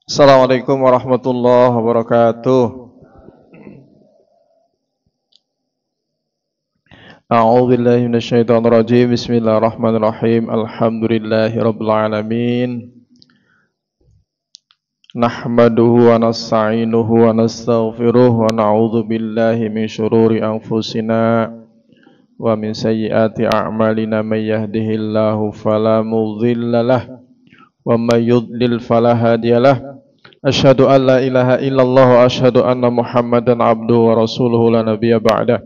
Assalamualaikum warahmatullahi wabarakatuh. A'udzu billahi minasyaitonir rajim. Bismillahirrahmanirrahim. Alhamdulillahirabbil alamin. Nahmaduhu wa nasta'inuhu wa nastaghfiruh wa na'udzu billahi min syururi anfusina wa min sayyiati a'malina may yahdihillahu fala mudhillalah wa may yudlil fala hadiyalah. Asyhadu an la ilaha illallah wa asyhadu anna Muhammadan abduhu wa rasuluhu la nabiyya ba'dah.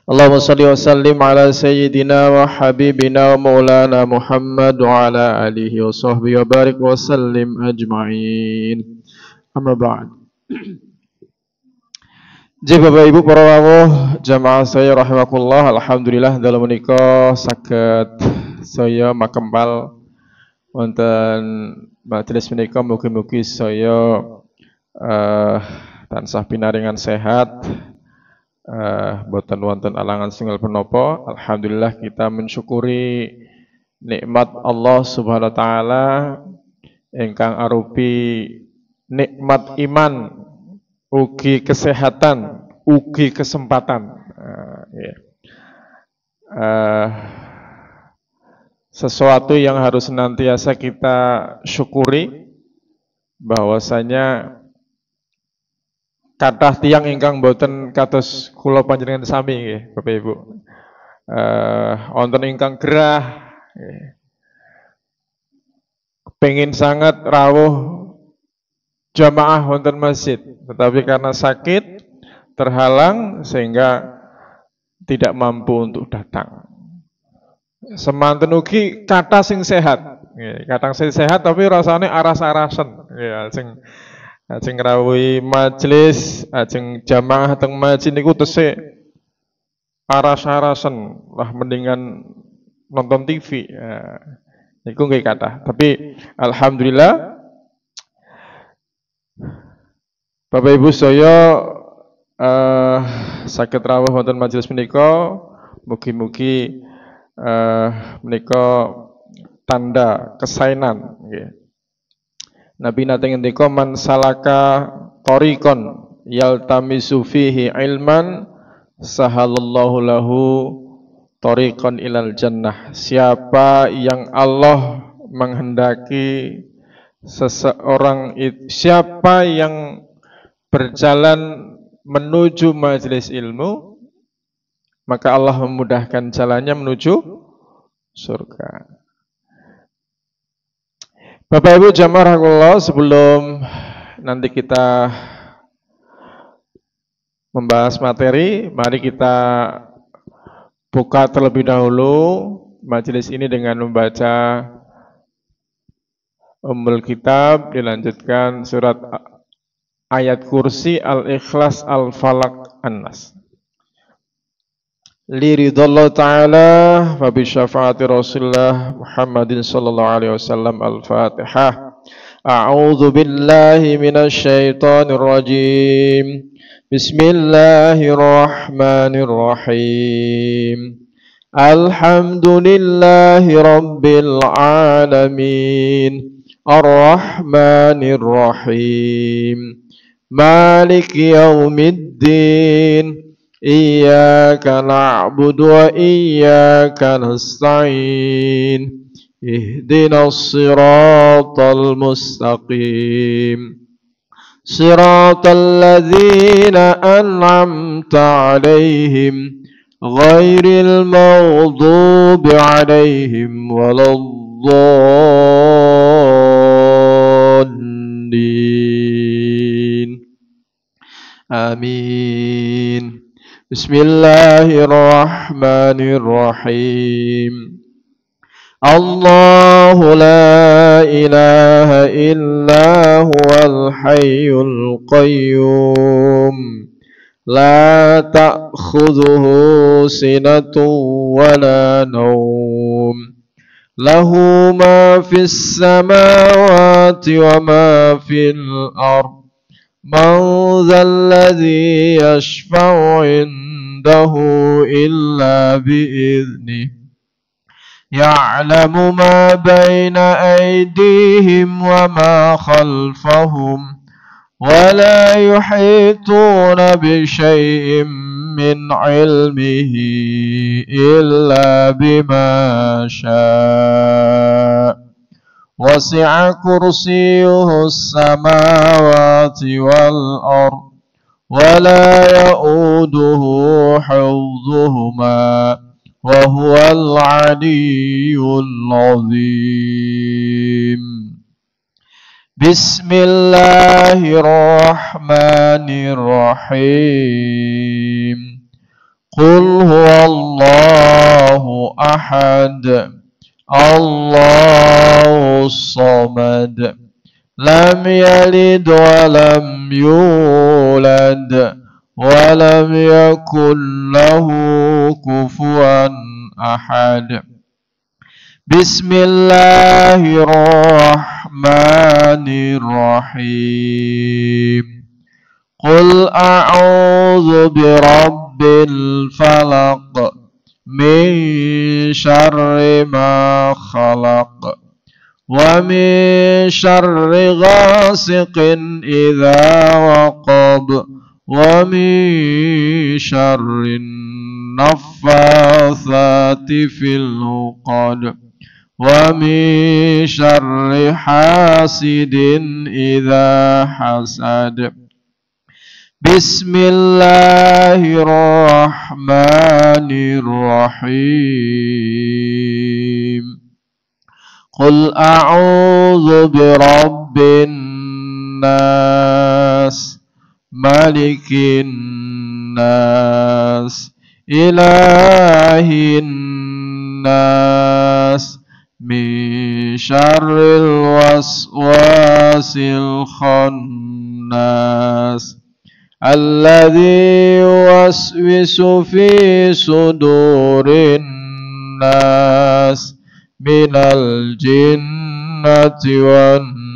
Allahumma shalli wa sallim ala sayyidina wa habibina wa maulana Muhammad wa ala alihi wa sahbihi wa barik wa sallim ajma'in. Amma ba'd. Jadi Bapak Ibu para rawuh jamaah saya rahimakumullah, alhamdulillah dalam menika saged saya makempal wonten majelis menika mugi-mugi saya tansah pinaringan sehat, boten wonten alangan setunggal menapa. Alhamdulillah kita mensyukuri nikmat Allah Subhanahu wa taala ingkang arupi nikmat iman, ugi kesehatan, ugi kesempatan. Sesuatu yang harus senantiasa kita syukuri, bahwasanya kathah tiyang ingkang boten kados kula panjenengan sami nggih Bapak Ibu. Wonten ingkang gerah kepengin sangat rawuh jamaah wonten masjid, tetapi karena sakit terhalang sehingga tidak mampu untuk datang. Semanten ugi kathah sing sehat, kadang sing sehat tapi rasane aras-arasen, ya sing ngrawuhi majelis, ajeng jamaah teng masjid niku tesih aras-arasen, lah mendingan nonton TV. Ya, niku nggih kathah. Tapi alhamdulillah Bapak Ibu saya saged rawuh wonten majelis menika, mugi-mugi menika tanda kesainan nggih. Nabi nate ngendika man salaka tariqan yaltamisu fihi ilman sahalallahu lahu tariqan ilal jannah. Siapa yang Allah menghendaki seseorang itu, siapa yang berjalan menuju majelis ilmu, maka Allah memudahkan jalannya menuju surga. Bapak Ibu jamaah rahimakumullah, sebelum nanti kita membahas materi, mari kita buka terlebih dahulu majelis ini dengan membaca Ummul Kitab, dilanjutkan surat ayat kursi, Al-Ikhlas, Al-Falaq, An-Nas. Liridallahu ta'ala wa bi syafaati Rasulullah Muhammadin sallallahu alaihi wasallam. Al-Fatihah. A'udzu billahi minasy syaithanir rajim. Bismillahirrahmanirrahim. Alhamdulillahi rabbil alamin. Ar-Rahmanir Rahim. Maliki yaumiddin. Iyyaka na'budu wa iyyaka nasta'in. Ihdinas siratal mustaqim. Siratal ladzina an'amta 'alaihim ghairil maghdubi 'alaihim waladdallin. Amin. Bismillahirrahmanirrahim. Allahu la ilaha illa huwal hayyul qayyum. La ta'khudhuhu sinatun wa la nawm. Lahu ma fis samawati wa ma fil ardh. Man dzalladzi yashfa'u 'indahu illa bi'idhnihi. يعلم ما بين أيديهم وما خلفهم ولا يحيطون بشيء من علمه إلا بما شاء وسع كرسيه السماوات والأرض ولا يؤوده حفظهما وهو العلي العظيم بسم الله الرحمن الرحيم قل هو الله أحد الله الصمد لم يلد ولم يولد ولم يكن له كفوا أحد بسم الله الرحمن الرحيم قل أعوذ برب الفلق من شر ما خلق ومن شر غاسق إذا وقب ومن شر النفاثات في العقد ومن شر حاسد إذا حسد بسم الله الرحمن الرحيم قل أعوذ برب الناس ملك الناس إله الناس من شر الوسواس الخناس الذي يوسوس في صدور الناس من الجنة والناس.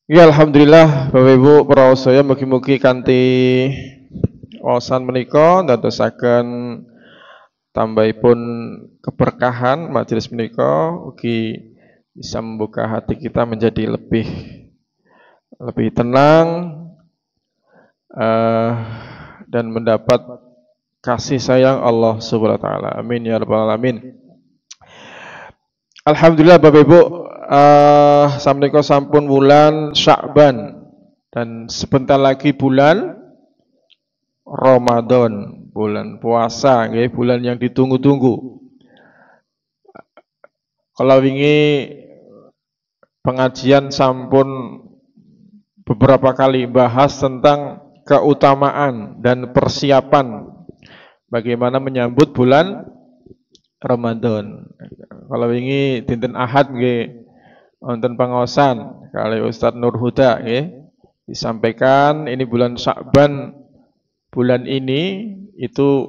Ya alhamdulillah Bapak Ibu para sedaya mugi-mugi kanthi waosan menika ndadosaken tambahipun keberkahan majelis menika ugi bisa membuka hati kita menjadi lebih tenang dan mendapat kasih sayang Allah Subhanahu wa taala. Amin ya rabbal alamin. Alhamdulillah Bapak Ibu, samangika sampun bulan Sya'ban dan sebentar lagi bulan Ramadan, bulan puasa, nggih, bulan yang ditunggu-tunggu. Kalau wingi pengajian sampun beberapa kali bahas tentang keutamaan dan persiapan bagaimana menyambut bulan Ramadan. Kalau wingi dinten Ahad nggih wonten pangaosan kali Ustadz Nur Huda nggih disampaikan ini bulan Sya'ban. Bulan ini itu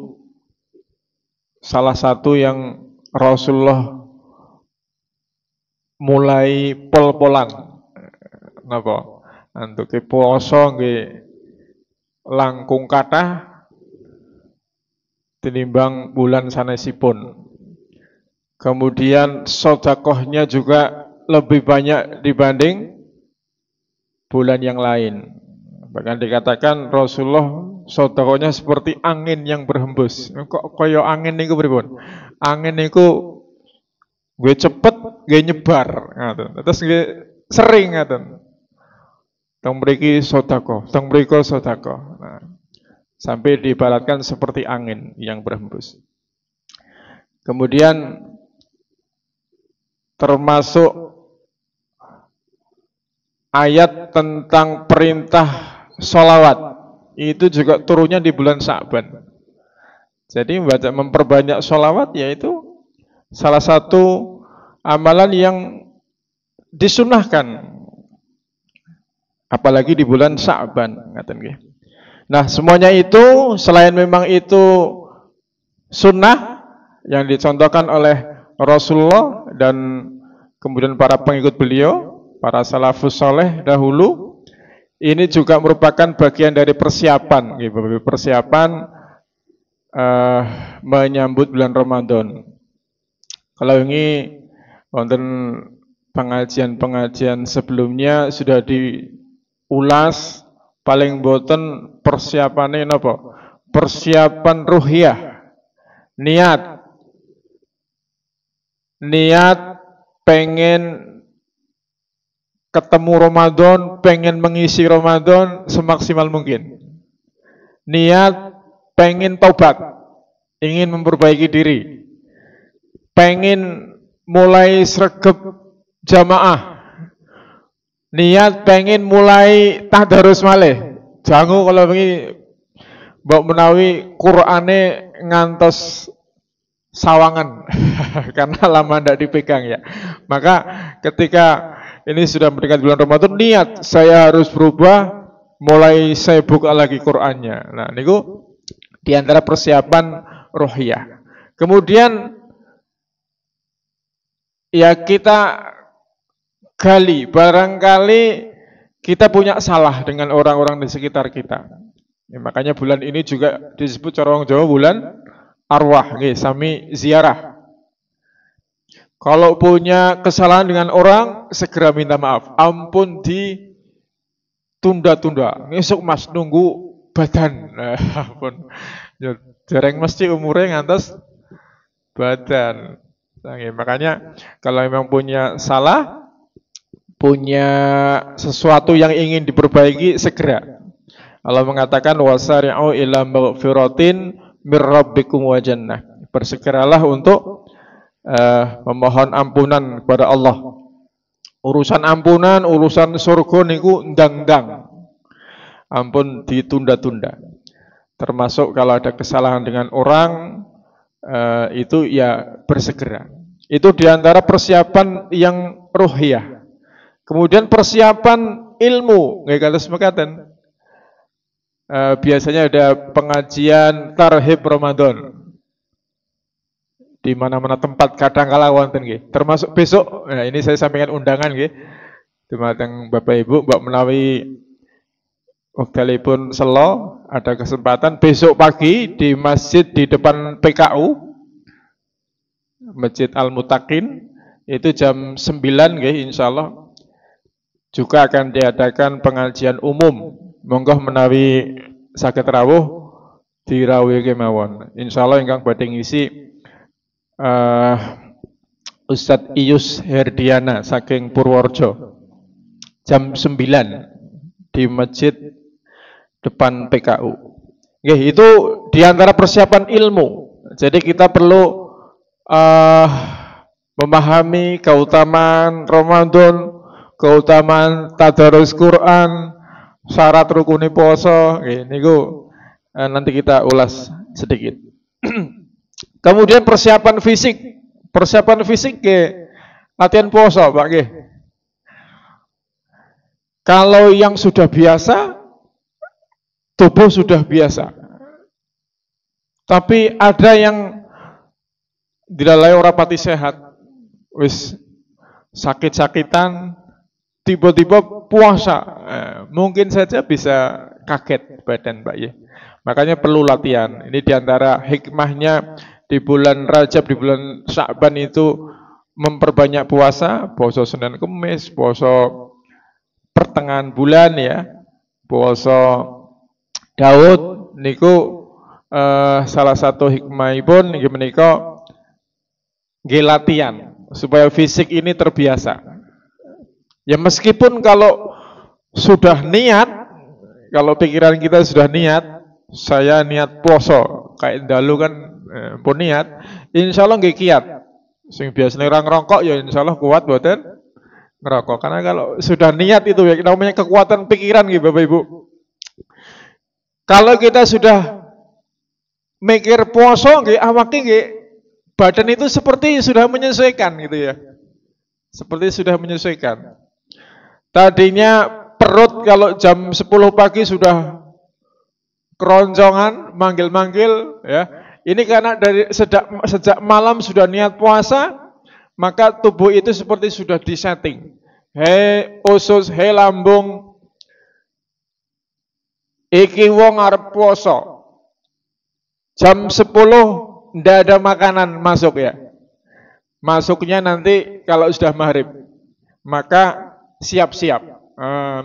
salah satu yang Rasulullah mulai pol-polan. Napa? Antuke puasa nggih langkung kathah tinimbang bulan sanesipun. Kemudian sedekahnya juga lebih banyak dibanding bulan yang lain. Bahkan dikatakan Rasulullah sedekahnya seperti angin yang berhembus. Kok kaya angin niku pripun? Angin niku nggih cepet, nggih nyebar ngoten. Terus nggih sering ngoten. Teng mriki sedekah, teng mriko sedekah. Nah, sampai diibaratkan seperti angin yang berhembus. Kemudian termasuk ayat tentang perintah sholawat itu juga turunnya di bulan Sya'ban. Jadi memperbanyak sholawat yaitu salah satu amalan yang disunahkan, apalagi di bulan Sya'ban. Nah semuanya itu selain memang itu sunnah yang dicontohkan oleh Rasulullah dan kemudian para pengikut beliau, para salafus soleh dahulu, Ini juga merupakan bagian dari persiapan, gitu, persiapan menyambut bulan Ramadan. Kalau ini wonten pengajian-pengajian sebelumnya sudah diulas, paling boten persiapannya napa? Persiapan ruhiyah, niat pengen ketemu Ramadan, pengen mengisi Ramadan semaksimal mungkin. Niat pengen taubat, ingin memperbaiki diri, pengen mulai sregep jamaah, niat pengen mulai tadarus malih. Jangan kalau begini mbok menawi Qur'ane ngantos sawangan karena lama tidak dipegang ya. Maka ketika ini sudah mendekati bulan Ramadan, niat saya harus berubah, mulai saya buka lagi Qur'annya. Nah, niku di antara persiapan rohiyah. Kemudian ya kita gali, barangkali kita punya salah dengan orang-orang di sekitar kita. Ya, makanya bulan ini juga disebut cara orang Jawa bulan arwah, sami ziarah. Kalau punya kesalahan dengan orang, segera minta maaf. Ampun ditunda-tunda. Besok mas nunggu badan. Ampun. Jarang mesti umurnya ngantos badan. Nah, makanya kalau memang punya salah, punya sesuatu yang ingin diperbaiki, segera. Allah mengatakan wasari'u ila maghfiratin mir rabbikum wa jannah. Bersegeralah untuk memohon ampunan kepada Allah. Urusan ampunan, urusan surga niku ndang-ndang. Ampun ditunda-tunda. Termasuk kalau ada kesalahan dengan orang, itu ya bersegera. Itu diantara persiapan yang ruhiyah. Kemudian persiapan ilmu, nggih kados mekaten. Biasanya ada pengajian tarhib Ramadan di mana-mana tempat, kadang-kala wonten nggih. Termasuk besok, nah ini saya sampaikan undangan nggih. Dumateng Bapak Ibu, Mbak menawi wektalipun selo ada kesempatan besok pagi di masjid di depan PKU Masjid Al-Mutaqin itu jam 9 nggih insyaallah juga akan diadakan pengajian umum. Monggo menawi saged rawuh dirawuhke mawon. Insyaallah ingkang badhe ngisi Ustadz Iyus Herdiana saking Purworejo jam 9 di masjid depan PKU. Nggih, itu diantara persiapan ilmu. Jadi kita perlu memahami keutamaan Ramadan, keutamaan tadarus Quran, syarat rukuni poso. Niku nanti kita ulas sedikit. Kemudian persiapan fisik. Persiapan fisik latihan poso, Pak nggih. Kalau yang sudah biasa, tubuh sudah biasa. Tapi ada yang dilalai ora pati sehat. Wis sakit-sakitan, tiba-tiba puasa. Mungkin saja bisa kaget badan, Pak ya. Makanya perlu latihan. Ini diantara hikmahnya di bulan Rajab, di bulan Sya'ban itu memperbanyak puasa, puasa Senin Kemis, puasa pertengahan bulan ya, puasa Daud niku salah satu hikmahipun nggih menika nggih latihan supaya fisik ini terbiasa. Ya meskipun kalau sudah niat, kalau pikiran kita sudah niat, saya niat poso kayak dalu kan pun niat, insyaallah nggih kiat. Sing biasane ora ngerokok ya insyaallah kuat mboten ngerokok. Karena kalau sudah niat itu ya namanya kekuatan pikiran nggih Bapak Ibu. Kalau kita sudah mikir poso nggih awake nggih badan itu seperti sudah menyesuaikan gitu ya. Seperti sudah menyesuaikan. Tadinya perut kalau jam 10 pagi sudah keroncongan, manggil-manggil ya. Ini karena dari sejak malam sudah niat puasa, maka tubuh itu seperti sudah disetting. Hei usus, hei lambung, Iki wong arep poso. Jam 10 ndak ada makanan masuk ya. Masuknya nanti kalau sudah maghrib. Maka siap-siap.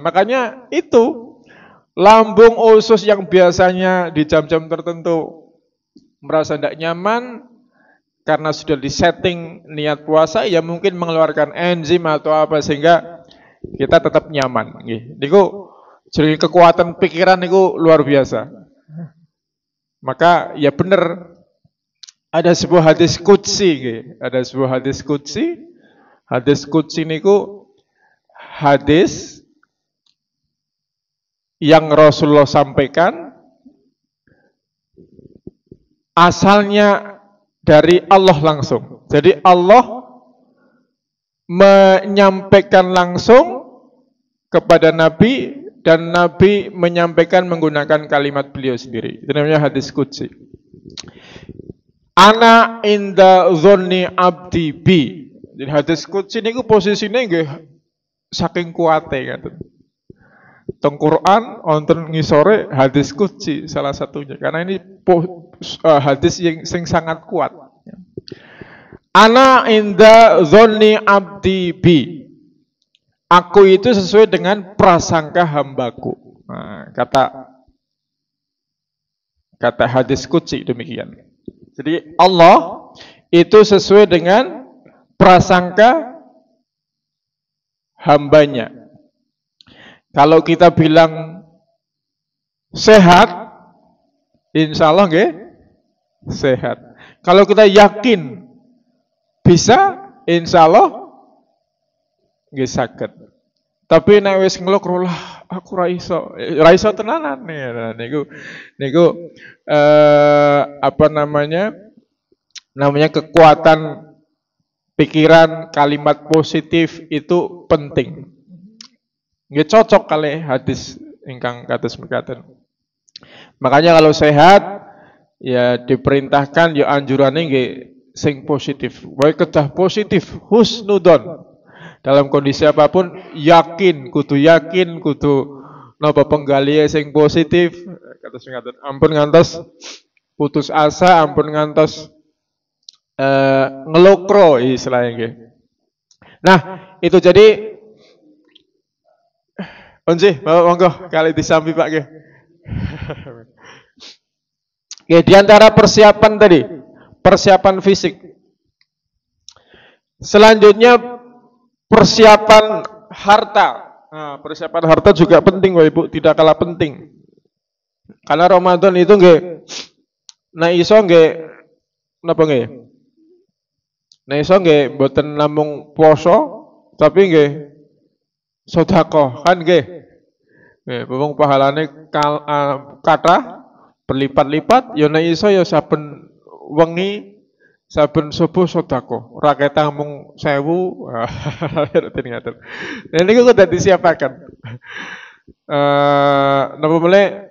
Makanya itu lambung usus yang biasanya di jam-jam tertentu merasa tidak nyaman karena sudah disetting niat puasa, ya mungkin mengeluarkan enzim atau apa sehingga kita tetap nyaman. Niku jadi kekuatan pikiran niku luar biasa. Maka ya benar ada sebuah hadis qudsi, ada sebuah hadis qudsi. Hadis qudsi niku hadis yang Rasulullah sampaikan asalnya dari Allah langsung. Jadi Allah menyampaikan langsung kepada Nabi dan Nabi menyampaikan menggunakan kalimat beliau sendiri. Itu namanya hadis qudsi. Ana inda dzonni abdi bi. Jadi hadis qudsi niku posisine nggih saking kuate ngaten. Teng Quran wonten ngisore hadis qudsi salah satunya karena ini hadis yang sangat kuat. Ana inda dzonni abdi bi. Aku itu sesuai dengan prasangka hambaku. Kata hadis qudsi demikian. Jadi Allah itu sesuai dengan prasangka hambanya. Kalau kita bilang sehat, insya Allah nggih sehat. Kalau kita yakin bisa, insya Allah nggih saged. Tapi nek wis nglok lah aku ra iso tenanan niku apa namanya kekuatan pikiran, kalimat positif itu penting. Nggih cocok kali hadis ingkang kados mekaten. Makanya kalau sehat ya diperintahkan ya anjurane nggih sing positif. Wae kedah positif husnudon. Dalam kondisi apapun yakin, kudu napa penggalian sing positif. Kados mekaten. Ampun ngantos putus asa, ampun ngantos ngelokro istilahnya nggih. Nah, itu jadi Onji, Bapak monggo kali disambi Pak nggih. Oke, di antara persiapan tadi, persiapan fisik. Selanjutnya persiapan harta. Nah, persiapan harta juga penting Bapak Ibu, tidak kalah penting. Karena Ramadan itu nggih iso nggih napa nggih? Iso nggih mboten namung poso, tapi nggih sedekah kan nggih. Nggih, wong pahalane kathah berlipat-lipat ya nek iso ya saben wengi saben subuh sedekah. Ora ketang mung 1000. Ngaten. Nah niku kudu disiapaken. Napa meneh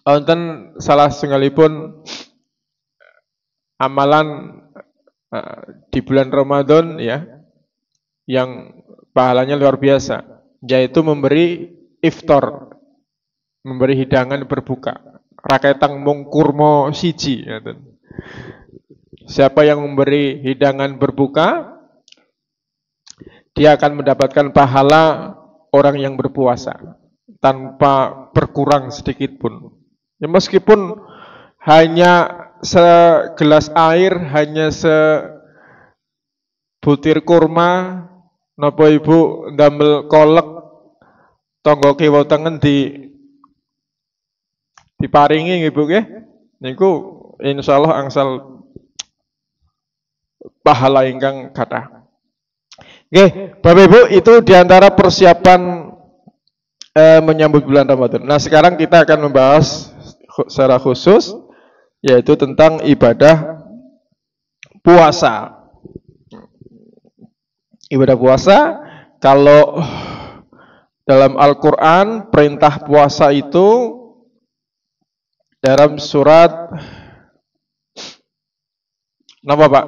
wonten salah setunggalipun amalan di bulan Ramadan ya yang pahalanya luar biasa, yaitu memberi iftar, memberi hidangan berbuka. Raketang mung kurma siji. Siapa yang memberi hidangan berbuka, dia akan mendapatkan pahala orang yang berpuasa tanpa berkurang sedikit pun. Ya meskipun hanya segelas air, hanya sebutir kurma, napa Ibu ndamel kolek tangga kiwa tengen diparingi Ibu nggih. Niku insyaallah angsal pahala ingkang kathah. Nggih, Bapak Ibu, itu diantara persiapan menyambut bulan Ramadan. Nah, sekarang kita akan membahas secara khusus yaitu tentang ibadah puasa. Ibadah puasa, kalau dalam Al-Quran perintah puasa itu dalam surat napa Pak?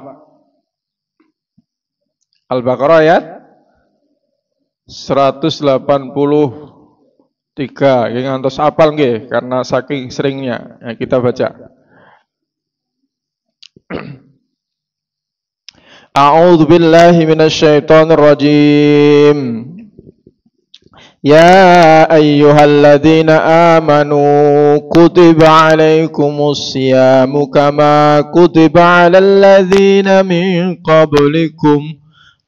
Al-Baqarah ayat 185 3 nggih ngantos apal nggih karena saking seringnya. Nah, kita baca. A'udzu billahi minasyaitonir rajim. Ya ayyuhalladzina amanu kutiba alaikumus siyamu kama kutiba alal ladzina min qablikum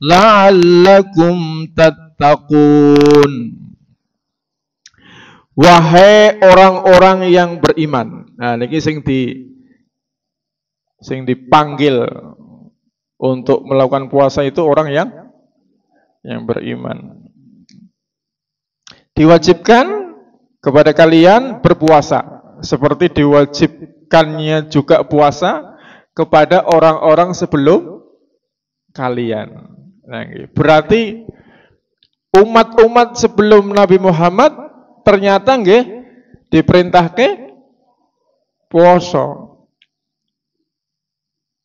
la'allakum tattaqun. Wahai orang-orang yang beriman. Nah, niki sing dipanggil untuk melakukan puasa itu orang yang beriman. Diwajibkan kepada kalian berpuasa seperti diwajibkannya juga puasa kepada orang-orang sebelum kalian. Nah, berarti umat-umat sebelum Nabi Muhammad ternyata nggih diperintahke puasa.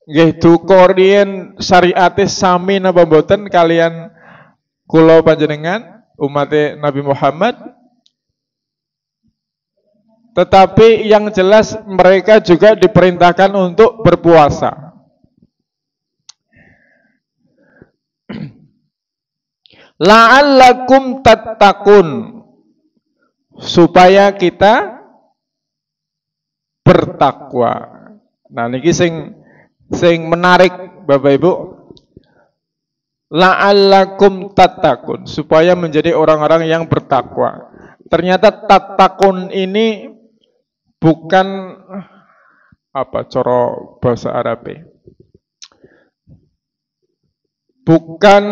Nggih duka riyen syariate sami napa mboten kalian kula panjenengan umat Nabi Muhammad, tetapi yang jelas mereka juga diperintahkan untuk berpuasa. La'allakum tattaqun, supaya kita bertakwa. Nah niki sing menarik Bapak Ibu. La'allakum tattaqun, supaya menjadi orang-orang yang bertakwa. Ternyata tattaqun ini bukan cara bahasa Arab. Bukan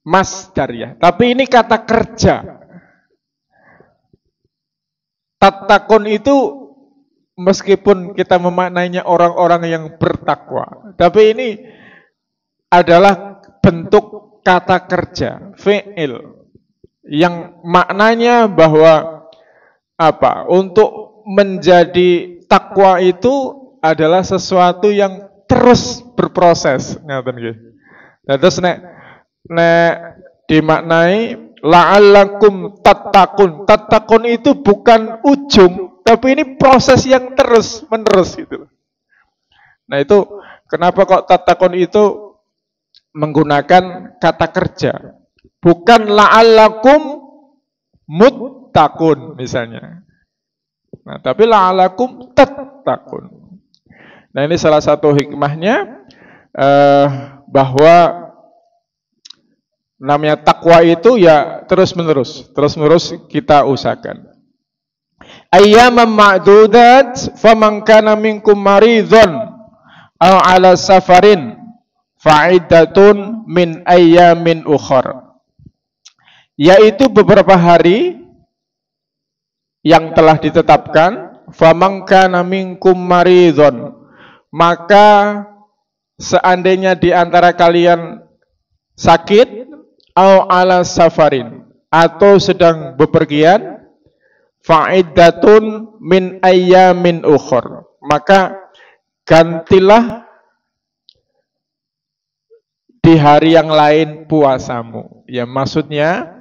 masdar ya, tapi ini kata kerja. Tattaqun itu meskipun kita memaknainya orang-orang yang bertakwa, tapi ini adalah bentuk kata kerja, fi'il, yang maknanya bahwa untuk menjadi takwa itu adalah sesuatu yang terus berproses. Terus nek dimaknai la'allakum tattaqun. Tattaqun itu bukan ujung, tapi ini proses yang terus menerus gitu. Nah itu kenapa kok tattaqun itu menggunakan kata kerja, bukan la'allakum muttaqun misalnya. Nah tapi la'allakum tattaqun. Nah ini salah satu hikmahnya bahwa namanya takwa itu ya terus menerus kita usahakan. Ayyaman ma'dudat faman kana minkum maridun aw ala safarin fa'iddatun min ayyamin ukhar. Yaitu beberapa hari yang telah ditetapkan, faman kana minkum maridun, maka seandainya di antara kalian sakit, au ala safarin, atau sedang bepergian, fa'iddatun min ayyamin ukhur, maka gantilah di hari yang lain puasamu. Ya maksudnya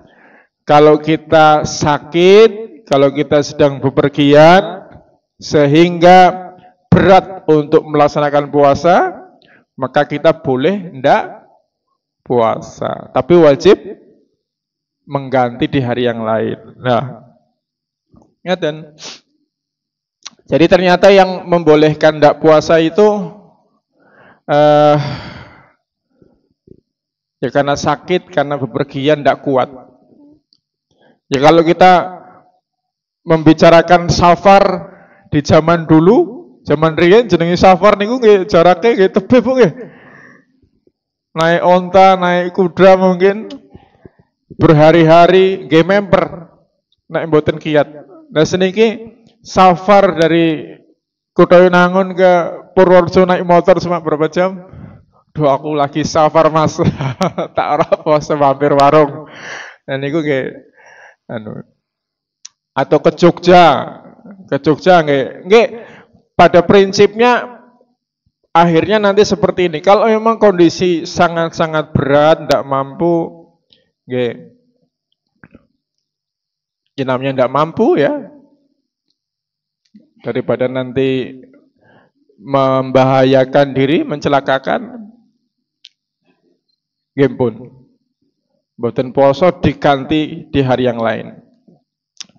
kalau kita sakit, kalau kita sedang bepergian sehingga berat untuk melaksanakan puasa, maka kita boleh ndak puasa, tapi wajib mengganti di hari yang lain. Nah, ingat. Jadi ternyata yang membolehkan ndak puasa itu ya karena sakit, karena bepergian ndak kuat. Ya kalau kita membicarakan safar di zaman dulu, zaman riyen jenenge safar niku nggih jarake nggih tebih Bu nggih. Naik onta, naik kuda mungkin berhari-hari nggih memper nek mboten kiat. Nah seniki safar dari Kotawanangun ke Purworejo naik motor cuma berapa jam? Duh aku lagi safar Mas. Tak ora puasa mampir warung. Nah niku nggih atau ke Jogja nggih pada prinsipnya akhirnya nanti seperti ini. Kalau memang kondisi sangat-sangat berat, tidak mampu, Nggih. Ya namanya tidak mampu ya, daripada nanti membahayakan diri, mencelakakan, nggih pun. Mboten poso diganti di hari yang lain.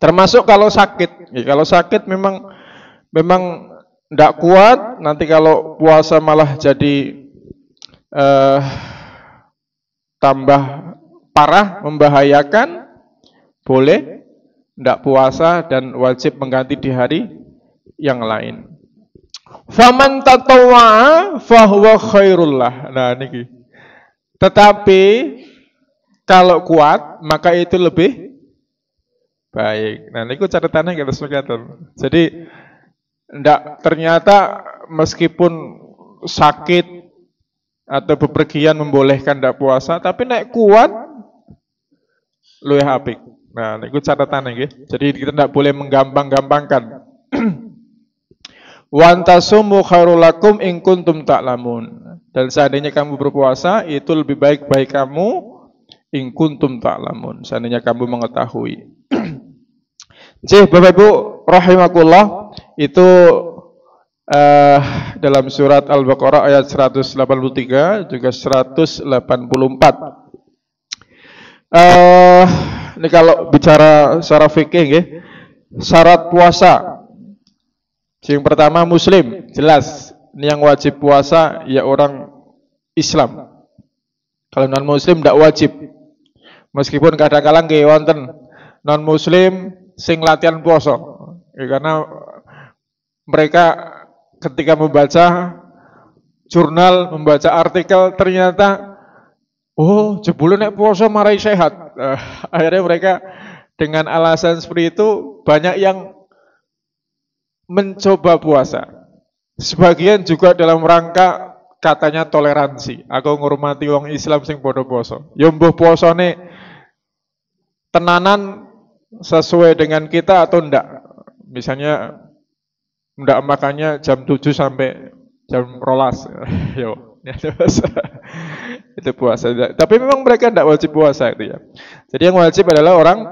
Termasuk kalau sakit. Ya, kalau sakit memang tidak kuat, nanti kalau puasa malah jadi tambah parah, membahayakan, boleh tidak puasa dan wajib mengganti di hari yang lain. Faman tatawwa'a fahuwa khairullah. Nah niki. Tetapi kalau kuat maka itu lebih baik. Nah niku catatannya kita sepakatan. Jadi ternyata meskipun sakit atau bepergian membolehkan tidak puasa, tapi nek kuat luwih apik. Nah niku catatannya nggih. Jadi kita tidak boleh menggampang-gampangkan. Wa antasumu khairul lakum in kuntum ta'lamun. Dan seandainya kamu berpuasa itu lebih baik bagi kamu in kuntum ta'lamun. Seandainya kamu mengetahui. Jadi Bapak Ibu rahimakumullah, itu dalam surat Al-Baqarah ayat 183 juga 184. Ini kalau bicara secara fikih nggih, syarat puasa. Yang pertama muslim, jelas. Ini yang wajib puasa ya orang Islam. Kalau non muslim tidak wajib. Meskipun kadang-kadang nggih wonten non muslim sing latihan puasa. Ya, karena mereka ketika membaca jurnal, membaca artikel ternyata jebule nek puasa marai sehat. Akhirnya mereka dengan alasan seperti itu banyak yang mencoba puasa. Sebagian juga dalam rangka katanya toleransi. Aku ngurmati wong Islam sing padha puasa. Ya mbuh puasane tenanan sesuai dengan kita atau ndak. Misalnya ndak makannya jam 7 sampai jam 12. Yo, itu puasa. Tapi memang mereka ndak wajib puasa itu ya. Jadi yang wajib adalah orang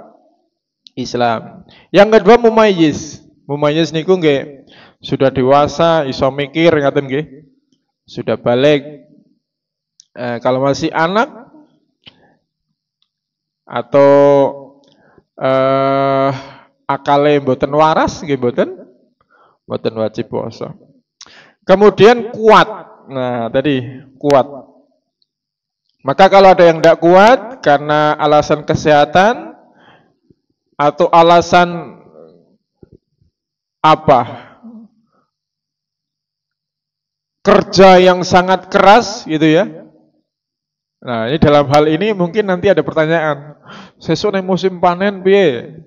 Islam. Yang kedua mumayyiz. Mumayyiz niku nggih sudah dewasa, iso mikir ngaten nggih. Sudah balik. Kalau masih anak atau akale mboten waras nggih mboten wajib puasa. Kemudian kuat. Nah, tadi kuat. Maka kalau ada yang tidak kuat karena alasan kesehatan atau alasan kerja yang sangat keras gitu ya. Nah, ini dalam hal ini mungkin nanti ada pertanyaan. Sesuk ning musim panen piye?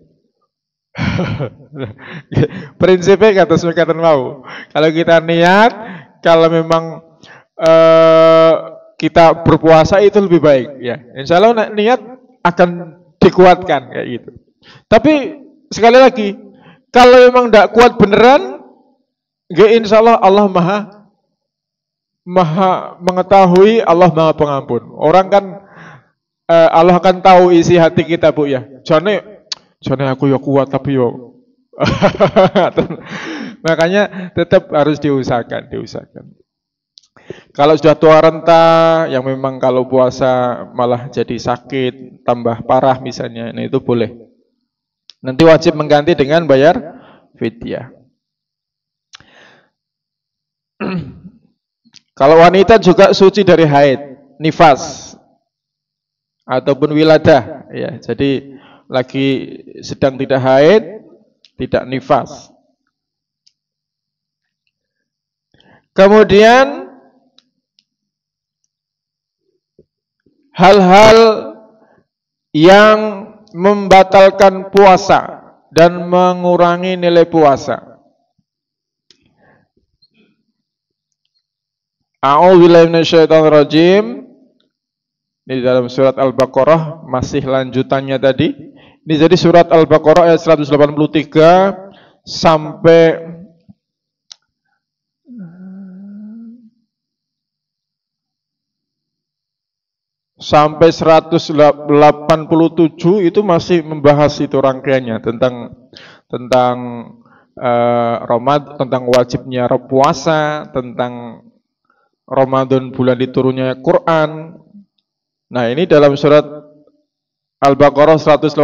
Prinsipnya kata semekatan mau. Kalau kita niat, kalau memang kita berpuasa itu lebih baik ya. Insya Allah niat akan dikuatkan kayak gitu. Tapi sekali lagi, kalau memang tidak kuat beneran, insya Allah Allah maha mengetahui, Allah maha pengampun. Orang kan Allah akan tahu isi hati kita bu ya. Jane aku ya kuat tapi yo. Makanya tetap harus diusahakan. Kalau sudah tua renta, yang memang kalau puasa malah jadi sakit, tambah parah misalnya, nah itu boleh. Nanti wajib mengganti dengan bayar fidyah. Kalau wanita juga suci dari haid, nifas ataupun wiladah, ya. Jadi lagi sedang tidak haid, tidak nifas. Kemudian hal-hal yang membatalkan puasa dan mengurangi nilai puasa. A'udzubillahi minasyaitonirrajim. Ini dalam surat Al-Baqarah, masih lanjutannya tadi. Ini jadi surat Al-Baqarah ayat 183 sampai 187. sampai 187 itu masih membahas itu rangkaiannya tentang tentang wajibnya puasa, tentang Ramadan bulan diturunnya Quran. Nah, ini dalam surat Al-Baqarah 187.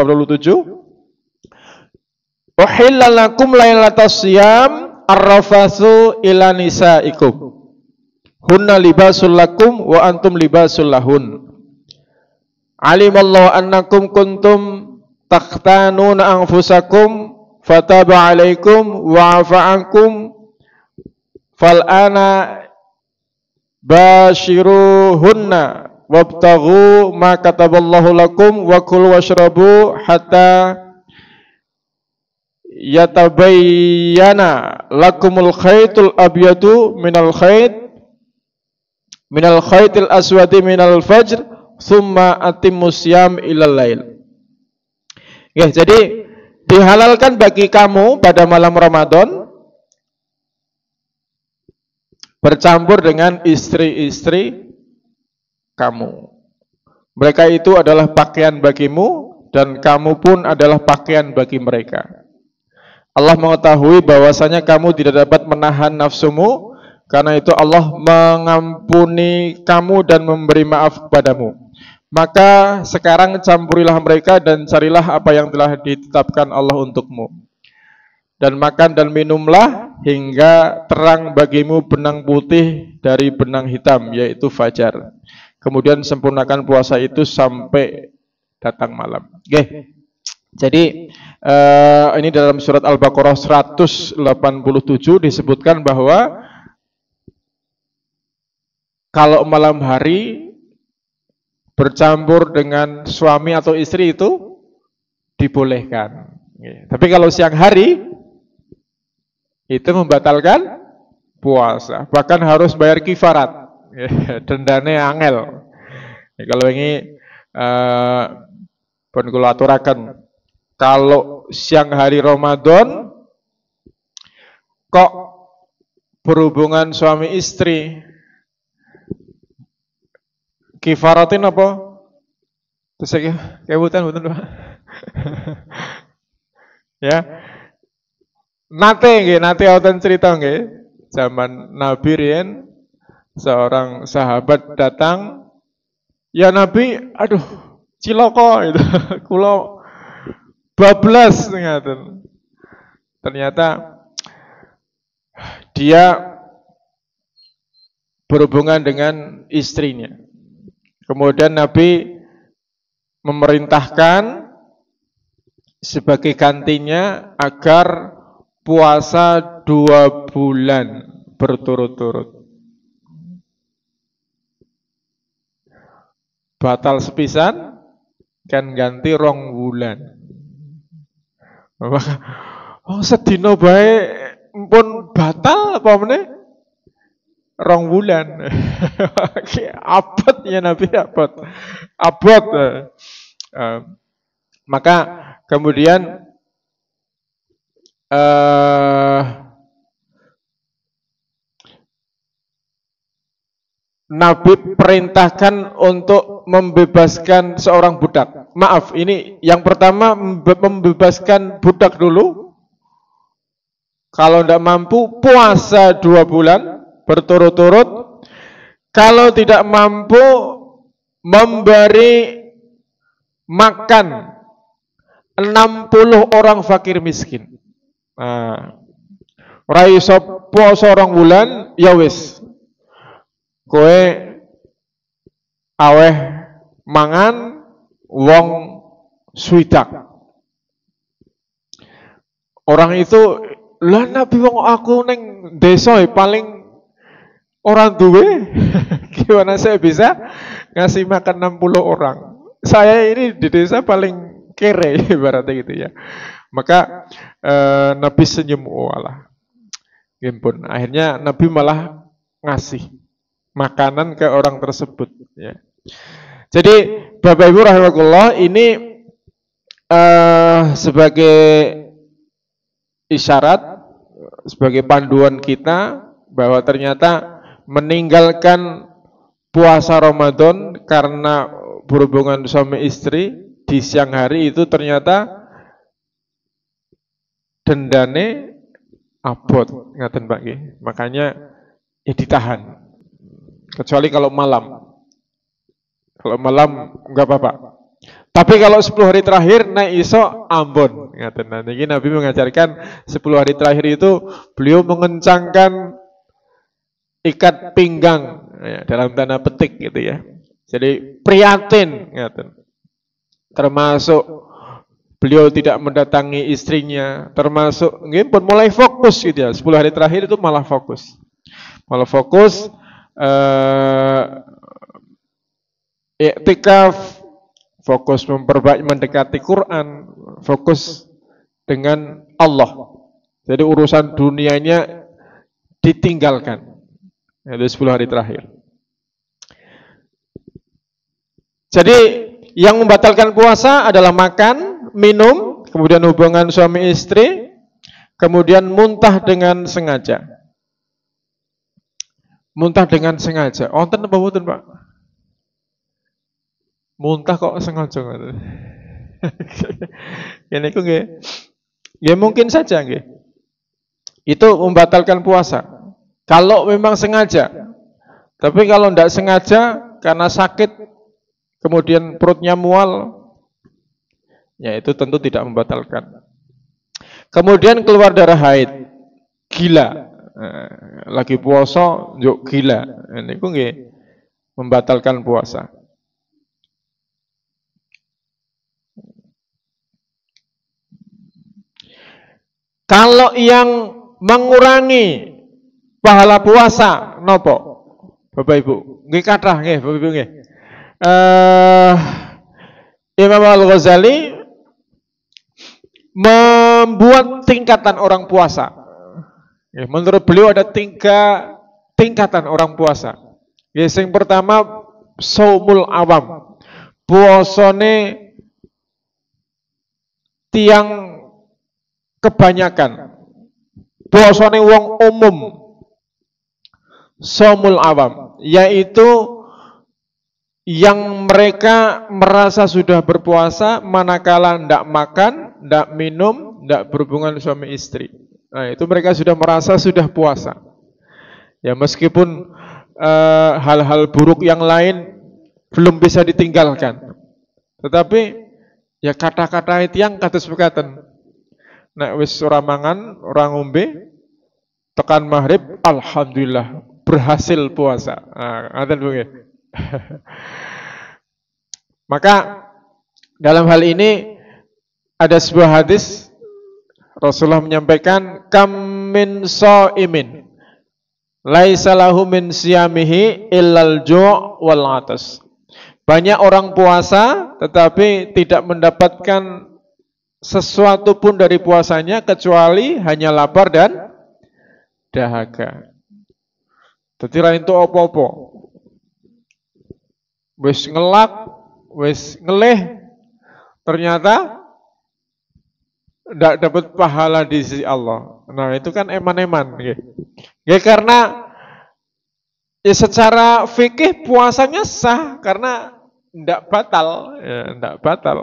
Uhilla lakum lailatas siyam ar-rafatsu ila nisaikum. Hunna libasul lakum wa antum libasul lahun. Alimallahu annakum kuntum takhtanuna anfusakum fataba alaikum wa afa ankum fal'ana bashiruhunna wabtaghu ma kataballahu lakum wa kulu washrabu hatta yatabayyana lakumul khaytul abyadu minal khaytil aswadi minal fajr thumma atimmus siyam ilal lail. Ya, jadi dihalalkan bagi kamu pada malam Ramadan bercampur dengan istri-istri kamu. Mereka itu adalah pakaian bagimu dan kamu pun adalah pakaian bagi mereka. Allah mengetahui bahwasanya kamu tidak dapat menahan nafsumu, karena itu Allah mengampuni kamu dan memberi maaf kepadamu. Maka sekarang campurilah mereka dan carilah apa yang telah ditetapkan Allah untukmu. Dan makan dan minumlah hingga terang bagimu benang putih dari benang hitam, yaitu fajar. Kemudian sempurnakan puasa itu sampai datang malam. Oke. Jadi ini dalam surat Al-Baqarah 187 disebutkan bahwa kalau malam hari bercampur dengan suami atau istri itu dibolehkan. Tapi kalau siang hari itu membatalkan puasa. Bahkan harus bayar kifarat. Dendane angel. Kalau ini pun kula aturaken, kalau siang hari Ramadan kok berhubungan suami istri, kifaratin apa? Terus saya kebutan Pak. Ya. Nate wonten cerita nggih. Zaman Nabi riyen seorang sahabat datang, "Ya Nabi, aduh, ciloko itu. Kula bablas ngaten." Ternyata dia berhubungan dengan istrinya. Kemudian Nabi memerintahkan sebagai gantinya agar puasa 2 bulan berturut-turut. Batal sepisan kan ganti 2 bulan. Oh, sedina bae pun batal apa meneh? 2 bulan. Abot ya Nabi, abot. Maka kemudian Nabi perintahkan untuk membebaskan seorang budak. Maaf, ini yang pertama membebaskan budak dulu. Kalau tidak mampu puasa 2 bulan berturut-turut. Kalau tidak mampu memberi makan 60 orang fakir miskin. Ora iso puasa 2 bulan, ya wis. Kowe aweh mangan wong swidak. Orang itu, lah Nabi wong aku neng desa paling orang duwe. Gimana saya bisa ngasih makan 60 orang? Saya ini di desa paling kere ibaratnya gitu ya. Maka Nabi senyum walah. Gimpun. Akhirnya Nabi malah ngasih makanan ke orang tersebut ya. Jadi Bapak Ibu rahimakumullah, ini sebagai isyarat, sebagai panduan kita bahwa ternyata meninggalkan puasa Ramadan karena berhubungan suami istri di siang hari itu ternyata dendane abot, ngaten Pak nggih. Makanya ya ditahan. Kecuali kalau malam. Kalau malam enggak apa-apa. Tapi kalau 10 hari terakhir naik iso ambon, ngaten. Nah, ini Nabi mengajarkan 10 hari terakhir itu beliau mengencangkan ikat pinggang ya, dalam tanda petik gitu ya. Jadi prihatin, ngaten. Termasuk beliau tidak mendatangi istrinya, termasuk mungkin pun mulai fokus gitu ya. 10 hari terakhir itu malah fokus. Malah fokus iktikaf, fokus memperbaiki mendekati Quran, fokus dengan Allah. Jadi urusan dunianya ditinggalkan. Itu 10 hari terakhir. Jadi yang membatalkan puasa adalah makan, minum, kemudian hubungan suami istri, kemudian muntah dengan sengaja. Muntah dengan sengaja. Wonten apa mboten, Pak? Muntah kok sengaja ngoten. Ini ku nggih. Ya mungkin saja nggih. Itu membatalkan puasa. Kalau memang sengaja. Tapi kalau tidak sengaja karena sakit kemudian perutnya mual, ya itu tentu tidak membatalkan. Kemudian keluar darah haid, gila, lagi puasa, yuk gila, ini ku nggih membatalkan puasa. Kalau yang mengurangi pahala puasa, nopo, Bapak Ibu, nggih kathah nggih, Bapak Ibu nggih. Imam Al-Ghazali membuat tingkatan orang puasa. Menurut beliau ada 3 tingkatan orang puasa. Yang pertama saumul awam, puasane tiang kebanyakan, puasane wong umum. Saumul awam, yaitu yang mereka merasa sudah berpuasa manakala tidak makan, tidak minum, tidak berhubungan suami istri. Nah, itu mereka sudah merasa sudah puasa. Ya meskipun hal-hal buruk yang lain belum bisa ditinggalkan, tetapi ya kata-kata itu yang kados mekaten. Nek wis ora mangan, ora ngombe, tekan maghrib, alhamdulillah berhasil puasa. Nah, ngaten nggih. Maka dalam hal ini ada sebuah hadis Rasulullah menyampaikan kam min shaimin laisa lahu min siyamihi illal ju' wal 'atas. Banyak orang puasa tetapi tidak mendapatkan sesuatu pun dari puasanya kecuali hanya lapar dan dahaga. Dadi ra entuk apa-apa. Wis ngelak, wis ngelih, ternyata tidak dapat pahala di sisi Allah. Nah itu kan eman-eman. Ya karena ya secara fikih puasanya sah karena tidak batal, ya tidak batal.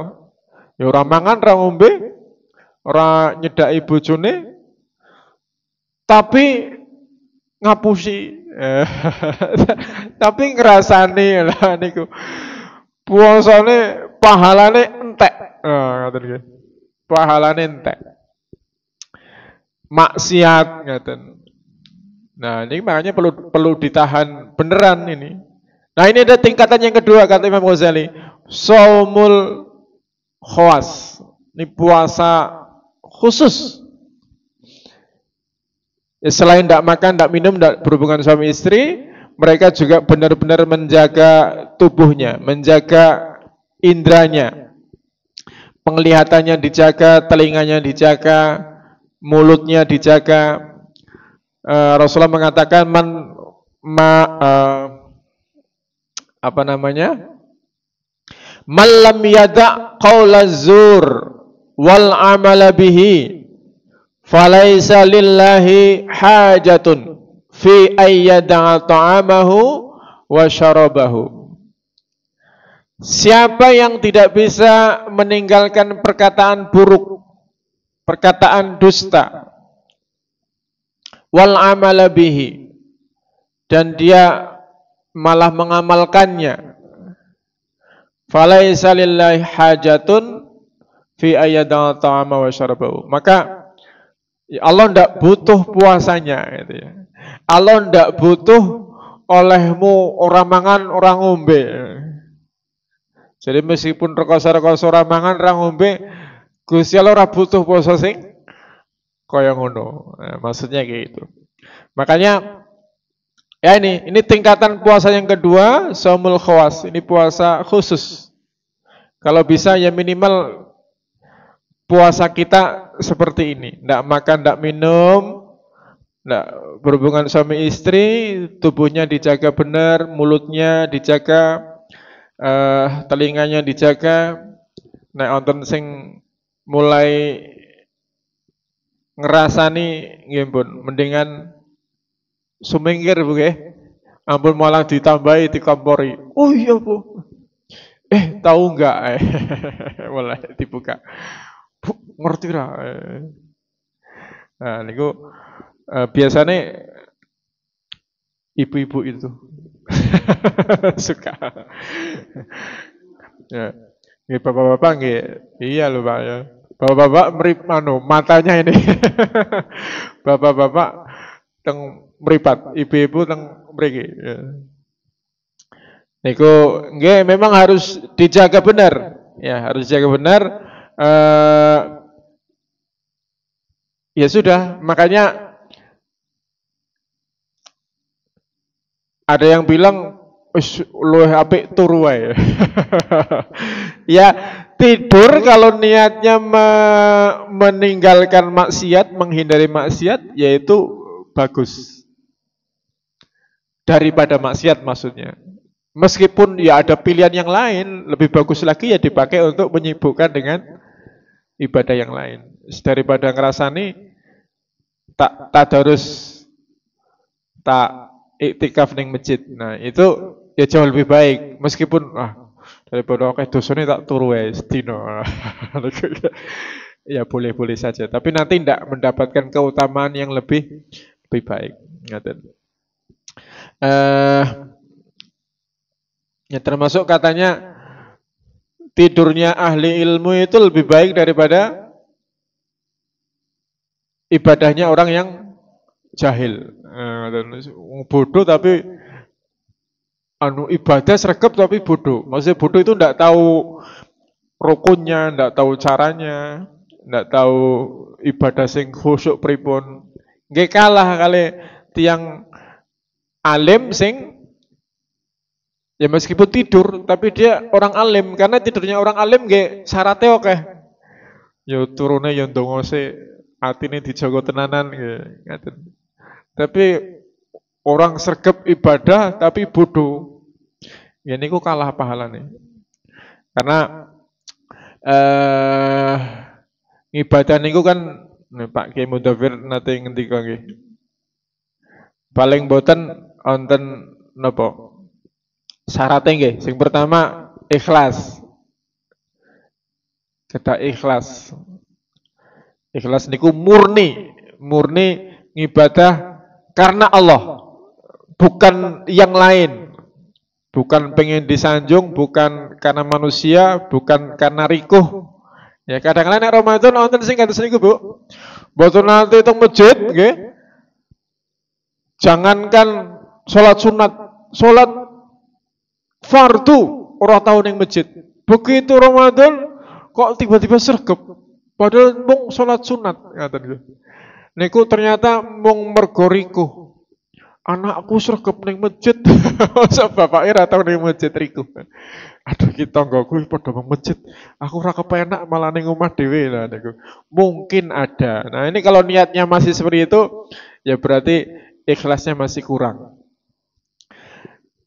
Ya orang mangan, orang ngombe, orang nyedaki bojone, tapi ngapusi. Tapi ngrasani lah niku. Puasane pahalane entek. Ngoten nggih. Pahalane entek. Maksiat ngoten. Nah, ini makanya perlu ditahan beneran ini. Nah, ini ada tingkatan yang kedua kata Imam Ghazali, shaumul khawas. Ini puasa khusus. Selain tidak makan, tidak minum, tidak berhubungan suami istri, mereka juga benar-benar menjaga tubuhnya, menjaga indranya, penglihatannya dijaga, telinganya dijaga, mulutnya dijaga. Rasulullah mengatakan man lam yada' qaula zur wal amala bihi falaisa lillahi hajatun fi ayyada'a ta'amahu wa syarabahu. Siapa yang tidak bisa meninggalkan perkataan buruk, perkataan dusta, wal amala bihi, dan dia malah mengamalkannya, falaisa lillahi hajatun fi ayyadal ta'ama wa syarabahu. Maka Allah tidak butuh puasanya gitu ya. Allah tidak butuh olehmu orang mangan orang ngombe. Jadi meskipun rekoso-rekoso orang mangan orang ngombe, Gusti Allah ora butuh puasa sing kaya ngono. Nah, maksudnya kayak gitu. Makanya ya ini tingkatan puasa yang kedua, shaumul khawas. Ini puasa khusus. Kalau bisa ya minimal puasa kita seperti ini. Tidak makan, tidak minum, tidak berhubungan suami istri, tubuhnya dijaga benar, mulutnya dijaga, telinganya dijaga. Nek wonten sing mulai ngerasani nggih pun mendingan sumingkir Bu nggih. Ampun malah ditambahi dikompori. Oh iya Bu. Tahu enggak? Mulai dibuka. Bu, ngerti ra? Nah, niku biasanya ibu-ibu itu suka. Ya. Nggih bapak-bapak nggih. Iya lho Pak ya. Bapak-bapak matanya ini. Bapak-bapak teng meripat, ibu-ibu teng mriki. Ya. Niku nggih memang harus dijaga benar. Ya, harus dijaga benar. Ya sudah, makanya ada yang bilang luwih apik turu wae. Ya, tidur kalau niatnya meninggalkan maksiat, menghindari maksiat, yaitu bagus. Daripada maksiat maksudnya. Meskipun ya ada pilihan yang lain, lebih bagus lagi ya dipakai untuk menyibukkan dengan ibadah yang lain. Daripada ngerasani tak tadarus, tak iktikaf ning masjid. Nah, itu ya jauh lebih baik. Meskipun daripada oke dosane tak turu wae sedina. Ya boleh-boleh saja, tapi nanti tidak mendapatkan keutamaan yang lebih baik. Ngaten. Ya termasuk katanya tidurnya ahli ilmu itu lebih baik daripada ibadahnya orang yang jahil. Bodoh tapi ibadah sregep tapi bodoh. Maksudnya bodoh itu tidak tahu rukunnya, tidak tahu caranya, tidak tahu ibadah sing khusyuk pripun. Nggih kalah kali tiang alim sing ya meskipun tidur tapi dia orang alim, karena tidurnya orang alim nggih syaratnya oke. Ya turune ya ndongose, atine dijaga tenanan nggih. Tapi orang sregep ibadah tapi bodoh. Ya niku kalah pahalane. Karena ibadah niku kan Pak Kiai Mudhafir nate ngendika nggih. Paling boten wonten napa? Syaratnya nggih, sing pertama ikhlas. Kedah ikhlas. Ikhlas niku murni ngibadah karena Allah, bukan yang lain. Bukan pengen disanjung, bukan karena manusia, bukan karena rikuh. Ya kadang-kadang nek Ramadan wonten sing kados niku, Bu. Mboten nanti teng masjid nggih. Jangankan salat sunat, salat fardu ora tau ning masjid. Begitu Ramadan kok tiba-tiba sregep. Padahal mung salat sunat ngaten niku. Niku ternyata mung mergo rikuh. Anakku sregep ning masjid. Masa bapake ora tau ning masjid riku. Aduh ki tanggoku padha ning masjid. Aku ora kepenak malah ning omah dhewe lah niku. Mungkin ada. Nah, ini kalau niatnya masih seperti itu, ya berarti ikhlasnya masih kurang.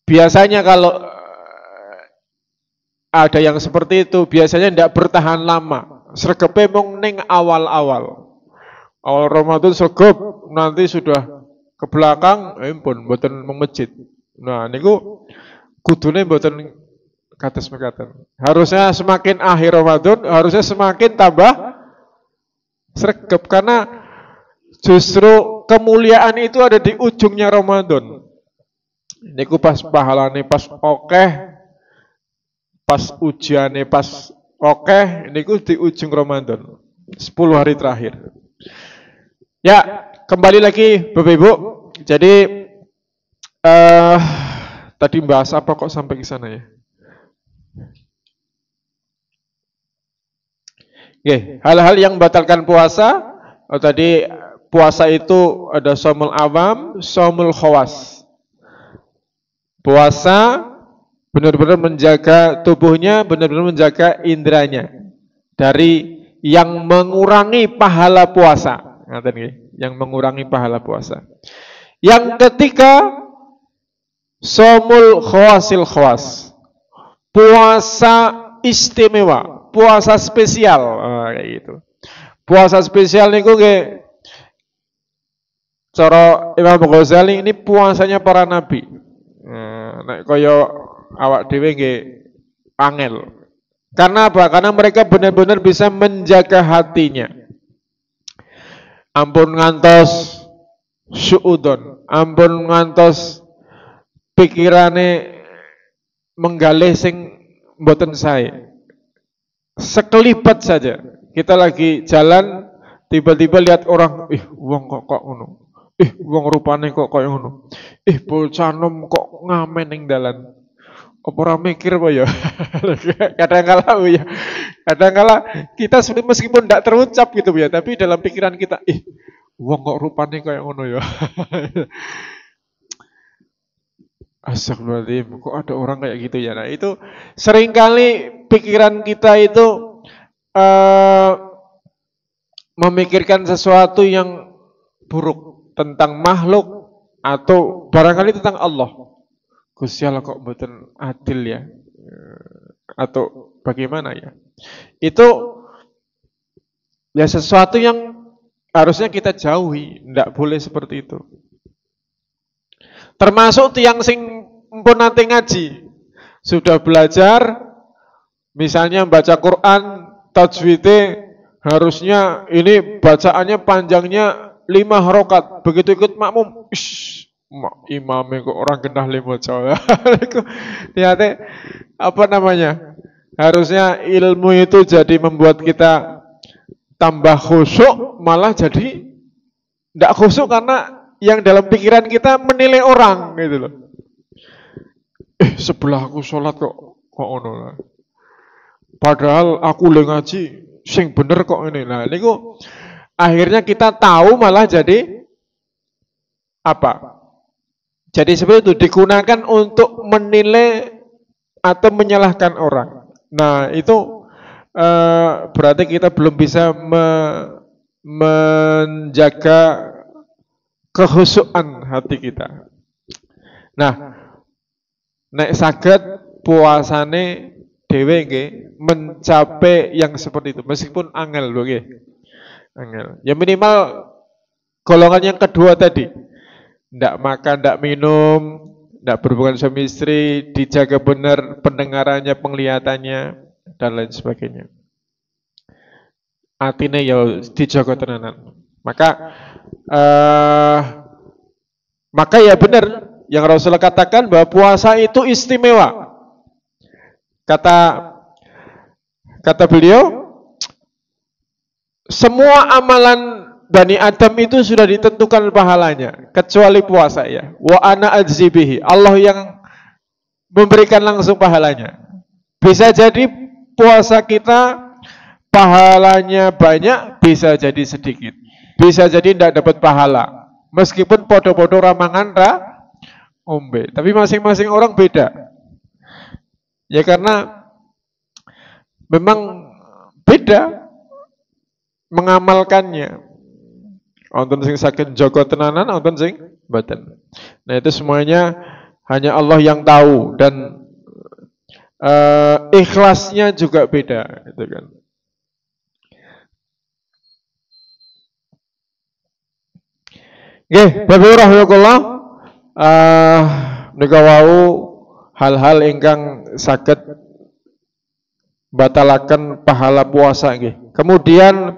Biasanya kalau ada yang seperti itu, biasanya tidak bertahan lama. Sregepe mung ning awal-awal. Awal Ramadan sregep, nanti sudah ke belakang, pun mboten mung masjid. Nah, niku kudune mboten kados mekaten. Harusnya semakin akhir Ramadan, harusnya semakin tambah sregep karena justru kemuliaan itu ada di ujungnya Ramadan. Niku pas pahalane pas okeh, pas ujiane pas okeh, niku di ujung Ramadan. 10 hari terakhir. Ya, kembali lagi Bapak Ibu. Jadi tadi bahas apa kok sampai ke sana ya? Oke, hal-hal yang membatalkan puasa. Tadi puasa itu ada shaumul awam, shaumul khawas. Puasa benar-benar menjaga tubuhnya, benar-benar menjaga indranya dari yang mengurangi pahala puasa. Yang mengurangi pahala puasa. Yang ketiga, shaumul khawasil khawas. Puasa istimewa, puasa spesial, kayak gitu. Puasa spesial niku nggih cara Imam Ghazali ini puasanya para nabi. Nek kaya awak dhewe nggih angel. Karena apa? Karena mereka benar-benar bisa menjaga hatinya. Ampun ngantos suudon, ampun ngantos pikirane menggalih sing mboten sae. Sekelibat saja. Kita lagi jalan, tiba-tiba lihat orang, wong kok ngono. Wong rupane kok koyo ngono. Bocah nom kok ngamen ning dalan. Apa ora mikir apa ya? Kadang-kala ya. Kadang-kala kita meskipun tidak terucap gitu ya, tapi dalam pikiran kita, wong kok rupane koyo ngono ya. Astagfirullahaladzim, kok ada orang kayak gitu ya. Nah itu seringkali pikiran kita itu memikirkan sesuatu yang buruk tentang makhluk atau barangkali tentang Allah. Gusti Allah kok mboten adil ya, atau bagaimana ya? Itu ya sesuatu yang harusnya kita jauhi, tidak boleh seperti itu. Termasuk tiang sing mpun nate ngaji, sudah belajar, misalnya baca Quran, tajwidnya harusnya ini bacaannya panjangnya 5 harokat. Begitu ikut makmum, imamnya kok orang genah 5 jauh. Lihat apa namanya? Harusnya ilmu itu jadi membuat kita tambah khusyuk, malah jadi tidak khusyuk karena yang dalam pikiran kita menilai orang gitu loh. Sebelah aku sholat kok ono. Padahal aku le ngaji sing bener kok ini. Nah, niku akhirnya kita tahu malah jadi apa? Jadi seperti itu digunakan untuk menilai atau menyalahkan orang. Nah, itu berarti kita belum bisa menjaga kehusuan hati kita. Nah, nek saged puasane dhewe nggih mencapai yang seperti itu meskipun angel lho nggih. Angel. Ya minimal golongan yang kedua tadi. Ndak makan, ndak minum, ndak berhubungan suami istri, dijaga benar pendengarannya, penglihatannya dan lain sebagainya. Atine ya dijaga tenanan. Maka ya benar yang Rasulullah katakan bahwa puasa itu istimewa. Kata beliau, semua amalan Bani Adam itu sudah ditentukan pahalanya kecuali puasa ya. Wa ana ajzibihi. Allah yang memberikan langsung pahalanya. Bisa jadi puasa kita pahalanya banyak, bisa jadi sedikit. Bisa jadi tidak dapat pahala. Meskipun podo-podo ramangan ombe, tapi masing-masing orang beda. Ya karena memang beda mengamalkannya. Wonten sing saged jaga tenanan, wonten sing mboten. Nah, itu semuanya hanya Allah yang tahu dan ikhlasnya juga beda, gitu kan. Nggih, Bapak rahimahullah, nika wau hal-hal ingkang saged batalaken pahala puasa nggih. Kemudian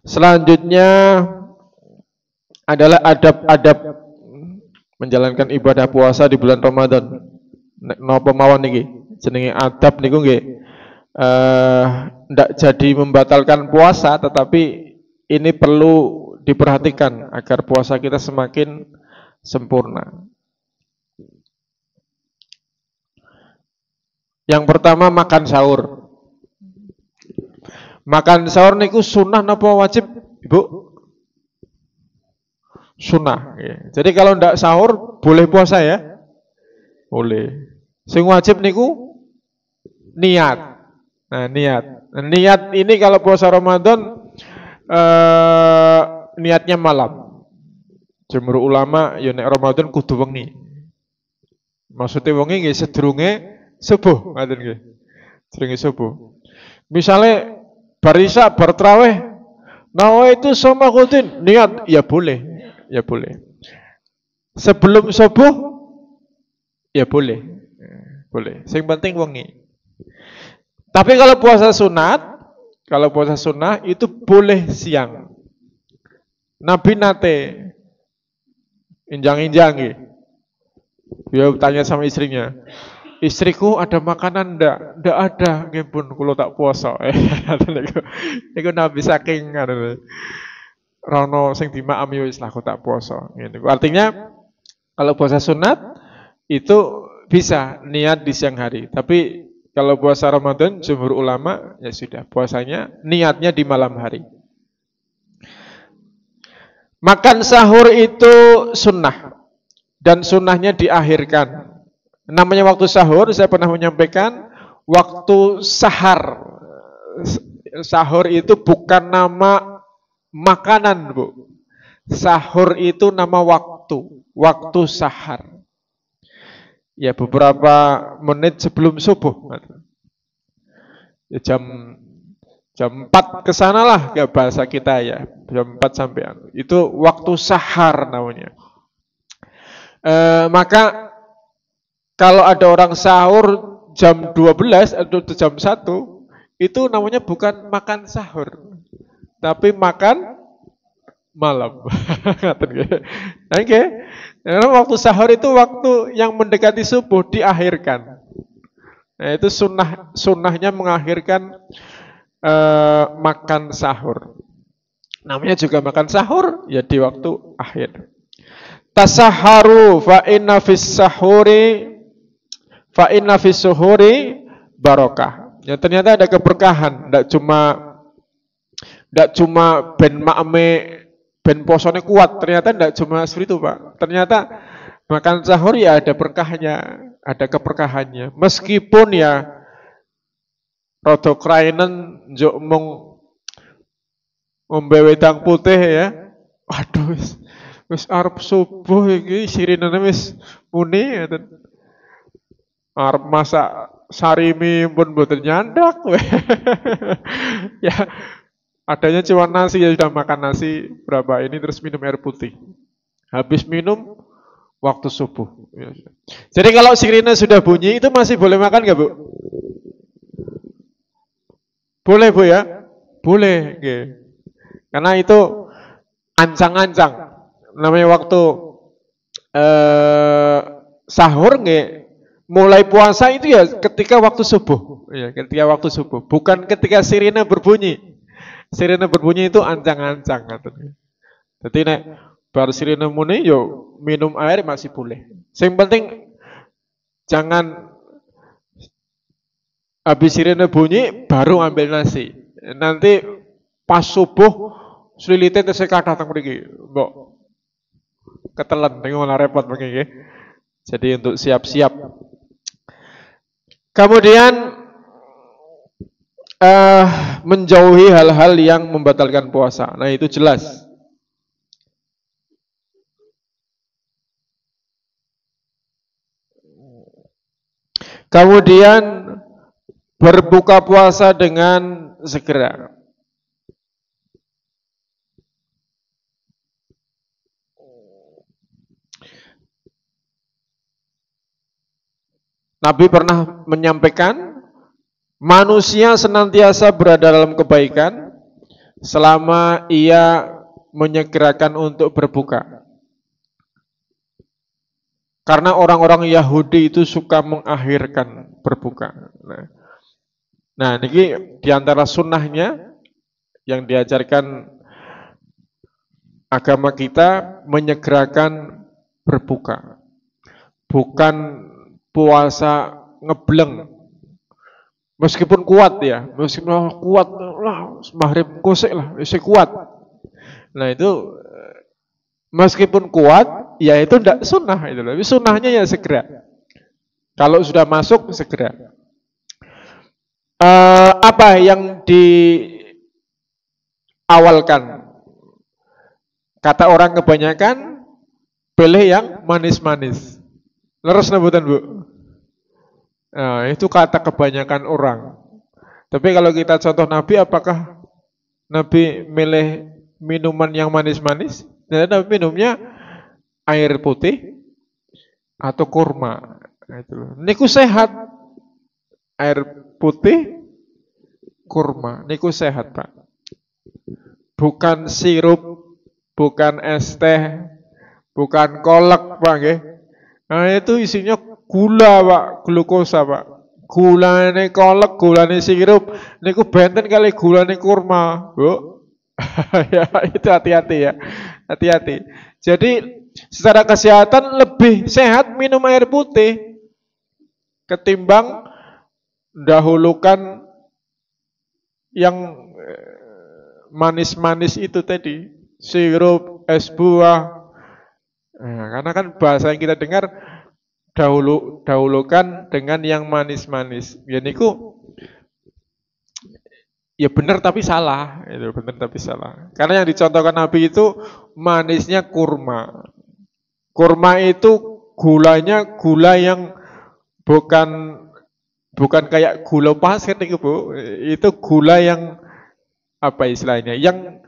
selanjutnya adalah adab-adab menjalankan ibadah puasa di bulan Ramadan. Napa mawon niki jenenge adab niku nggih ndak jadi membatalkan puasa, tetapi ini perlu diperhatikan agar puasa kita semakin sempurna. Yang pertama makan sahur. Makan sahur niku sunnah napa wajib, Ibu? Sunnah. Ya. Jadi kalau ndak sahur boleh puasa ya? Boleh. Sing wajib niku niat. Nah, niat ini kalau puasa Ramadan niatnya malam. Jumhur ulama ya nek Ramadan kudu wengi. Maksudnya wengi nggih sedurunge subuh, ngoten nggih. Sedurunge subuh. Misale bar isya bar traweh, nawa itu sama kutin niat ya boleh, ya boleh. Sebelum subuh ya boleh, boleh. Yang penting wengi. Tapi kalau puasa sunat itu boleh siang. Nabi nate injang-injang. Dia tanya sama istrinya, istriku ada makanan ndak? Ndak ada, nggih pun kula tak puasa. Niku Nabi saking rono sing dimakami wis lah aku tak puasa. Artinya kalau puasa sunat itu bisa niat di siang hari. Tapi kalau puasa Ramadan jumhur ulama ya sudah puasanya niatnya di malam hari. Makan sahur itu sunnah dan sunnahnya diakhirkan. Namanya waktu sahur, saya pernah menyampaikan waktu sahar. Sahur itu bukan nama makanan, Bu. Sahur itu nama waktu sahar. Ya beberapa menit sebelum subuh. Ya, jam 4 ke sana lah ke bahasa kita ya. Jam 4 sampai itu waktu sahar namanya. Maka kalau ada orang sahur jam 12 atau jam 1 itu namanya bukan makan sahur, tapi makan malam. Oke. Karena waktu sahur itu waktu yang mendekati subuh diakhirkan. Nah, itu sunnahnya mengakhirkan makan sahur. Namanya juga makan sahur ya di waktu akhir. Tasaharu fa inna fis suhuri barokah. Ya ternyata ada keberkahan, enggak cuma ben makme ben posone kuat, ternyata enggak cuma seperti itu, Pak. Ternyata makan sahur ya ada berkahnya, ada keberkahannya. Meskipun ya rada krainen njuk mung ngombe wedang putih ya. Waduh wis arep subuh iki sirinene wis muni ngoten. Arep masak sarimi pun mboten nyandak. Ya adanya cuma nasi, ya sudah makan nasi berapa ini terus minum air putih. Habis minum waktu subuh. Jadi kalau sirine sudah bunyi itu masih boleh makan nggak, Bu? Boleh, Bu ya? Boleh, okay. Karena itu ancang-ancang. Namanya waktu sahur nggih. Mulai puasa itu ya ketika waktu subuh. Ya, ketika waktu subuh, bukan ketika sirine berbunyi. Sirine berbunyi itu ancang-ancang. Jadi nek baru sirine muni yo minum air masih boleh. Yang penting jangan habis sirine bunyi baru ambil nasi. Nanti pas subuh selilite tesih kathah teng mriki. Mbok ketelan niku malah repot mriki. Jadi untuk siap-siap. Kemudian menjauhi hal-hal yang membatalkan puasa. Nah, itu jelas. Kemudian berbuka puasa dengan segera. Nabi pernah menyampaikan Manusia senantiasa berada dalam kebaikan selama ia menyegerakan untuk berbuka. Karena orang-orang Yahudi itu suka mengakhirkan berbuka. Nah, ini diantara sunnahnya yang diajarkan agama kita menyegerakan berbuka. Bukan puasa ngebleng. Meskipun kuat ya, meskipun kuat lah, maghrib kusik lah, isi kuat. Nah itu meskipun kuat, ya itu tidak sunnah itu. Tapi sunnahnya ya segera. Kalau sudah masuk segera. Apa yang diawalkan? Kata orang kebanyakan pilih yang manis-manis. Leres nabutan Bu? Nah, itu kata kebanyakan orang. Tapi kalau kita contoh Nabi, apakah Nabi milih minuman yang manis-manis? Nabi minumnya air putih atau kurma. Niku sehat. Air putih, kurma. Niku sehat, Pak. Bukan sirup, bukan es teh, bukan kolak, Pak. Nah itu isinya gula, Pak, glukosa, Pak. Gulane kolak, gulane sirup, niku benten kali gulane kurma, Bu. Ya itu hati-hati ya, hati-hati. Jadi secara kesehatan lebih sehat minum air putih ketimbang dahulukan yang manis-manis itu tadi, sirup, es buah. Nah, karena kan bahasa yang kita dengar dahulukan dengan yang manis-manis. Ya niku ya benar tapi salah, itu benar tapi salah. Karena yang dicontohkan Nabi itu manisnya kurma. Kurma itu gulanya gula yang bukan kayak gula pasir nih Bu. Itu gula yang apa istilahnya? Yang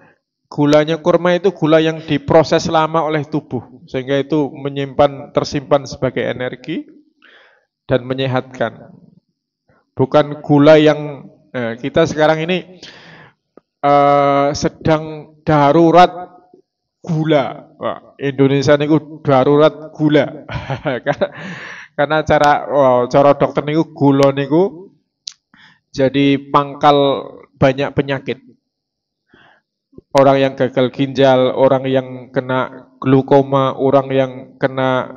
gulanya kurma itu gula yang diproses lama oleh tubuh sehingga itu tersimpan sebagai energi dan menyehatkan. Bukan gula yang kita sekarang ini sedang darurat gula. Wah, Indonesia niku darurat gula. Karena cara dokter niku gula niku jadi pangkal banyak penyakit. Orang yang gagal ginjal, orang yang kena glukoma, orang yang kena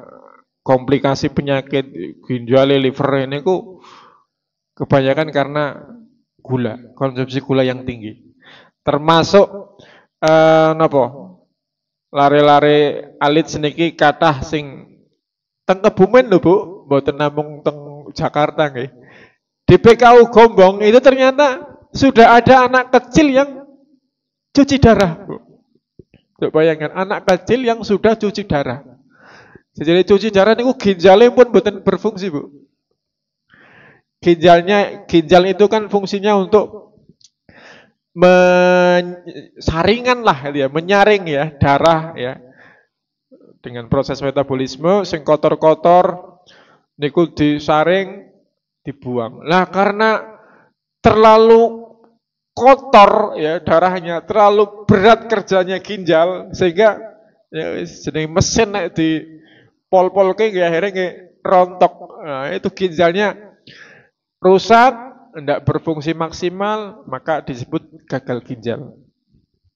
komplikasi penyakit ginjal, liver niku kebanyakan karena gula, konsumsi gula yang tinggi. Termasuk lare-lare alit seniki kathah sing teng Kebumen lho Bu, mboten namung teng Jakarta nggih. Di PKU Gombong itu ternyata sudah ada anak kecil yang cuci darah, Bu. Coba bayangkan anak kecil yang sudah cuci darah. Jadi cuci darah niku ginjalnya pun mboten berfungsi, Bu. Ginjal itu kan fungsinya untuk saringan lah ya, menyaring ya darah ya. Dengan proses metabolisme sing kotor-kotor niku disaring dibuang. Nah, karena terlalu kotor ya darahnya, terlalu berat kerjanya ginjal sehingga ya jeneng mesin nek di pol-polke akhirnya rontok. Nah, itu ginjalnya rusak, tidak berfungsi maksimal, maka disebut gagal ginjal.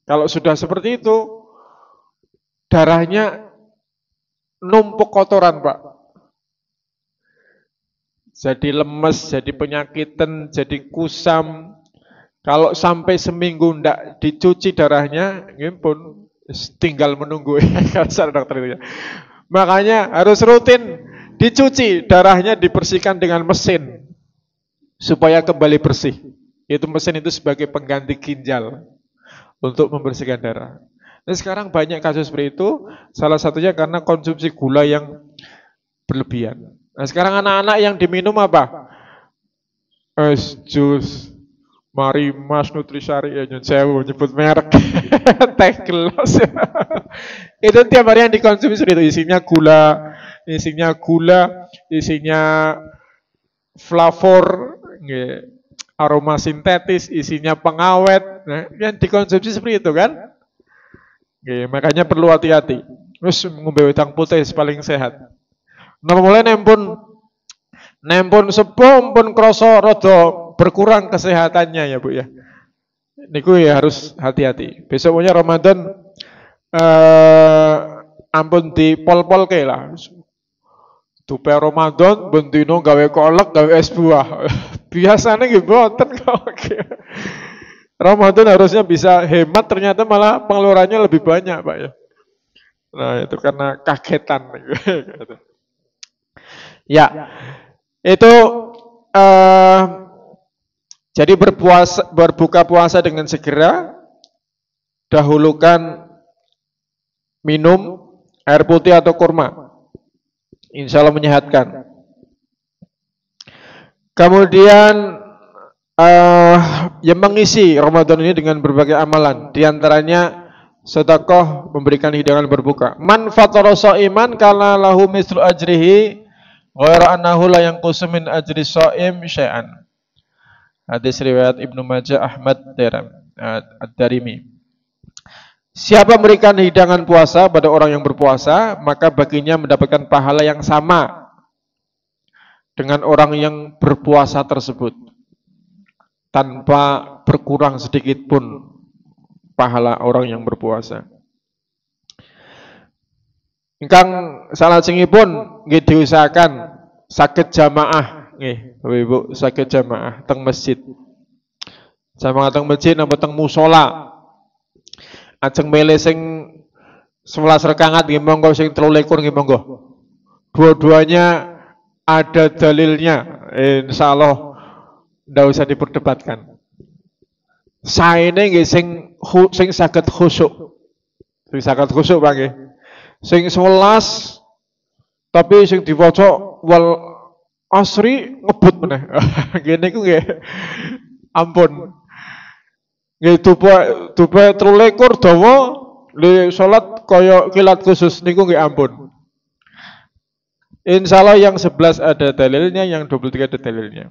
Kalau sudah seperti itu, darahnya numpuk kotoran, Pak. Jadi lemes, jadi penyakitan, jadi kusam. Kalau sampai seminggu tidak dicuci darahnya, pun tinggal menunggu kata dokter itu ya. Makanya harus rutin dicuci, darahnya dibersihkan dengan mesin supaya kembali bersih. Itu mesin itu sebagai pengganti ginjal untuk membersihkan darah. Nah, sekarang banyak kasus seperti itu, salah satunya karena konsumsi gula yang berlebihan. Nah, sekarang anak-anak yang diminum apa? Es jus, Marimas, Nutrisari, ya saya nyebut merek, teh gelas. Itu tiap hari yang dikonsumsi itu isinya gula, isinya flavor, aroma sintetis, isinya pengawet, nah, yang dikonsumsi seperti itu kan. Oke, makanya perlu hati-hati. Terus ngombe wedang putih paling sehat. Mulai nempun sepuh pun kroso rodo berkurang kesehatannya ya Bu ya. Niku ya harus hati-hati. Besok punya Ramadan ampun dipol-pol ke lah. Tupe Ramadan bendino gawe kolak gawe es buah. Biasanya nggih mboten kok. Ramadan harusnya bisa hemat, ternyata malah pengeluarannya lebih banyak, Pak ya. Nah, itu karena kagetan. Ya, itu jadi berbuka puasa dengan segera, dahulukan minum air putih atau kurma. Insya Allah menyehatkan. Kemudian yang mengisi Ramadan ini dengan berbagai amalan, di antaranya sedekah, memberikan hidangan berbuka. Man fatara shaiman kana lahu mislu ajrihi ghaira annahu la yanqusu min ajri shaim syai'an. Hadis riwayat Ibnu Majah, Ahmad, Ad-Darimi. Siapa memberikan hidangan puasa pada orang yang berpuasa, maka baginya mendapatkan pahala yang sama dengan orang yang berpuasa tersebut, tanpa berkurang sedikit pun pahala orang yang berpuasa. Ingkang salajengipun nggih diusahakan saged jamaah nggih, Bapak Ibu, saged jamaah teng masjid. Jamaah teng masjid napa teng musala. Ajeng milih sing 11 rakaat nggih monggo, sing 23 nggih monggo. Dua-duanya ada dalilnya, insya Allah ndak usah diperdebatkan. Saene nggih sing saged khusyuk. Sing saged khusyuk Pak nggih. Sing 11 tapi sing diwaca wal asri ngebut meneh. Ngene iku nggih. Ampun. Nggih dupe 23 dawa li salat kaya kilat khusus niku nggih ampun. Insya Allah yang 11 ada dalilnya, yang 23 ada dalilnya.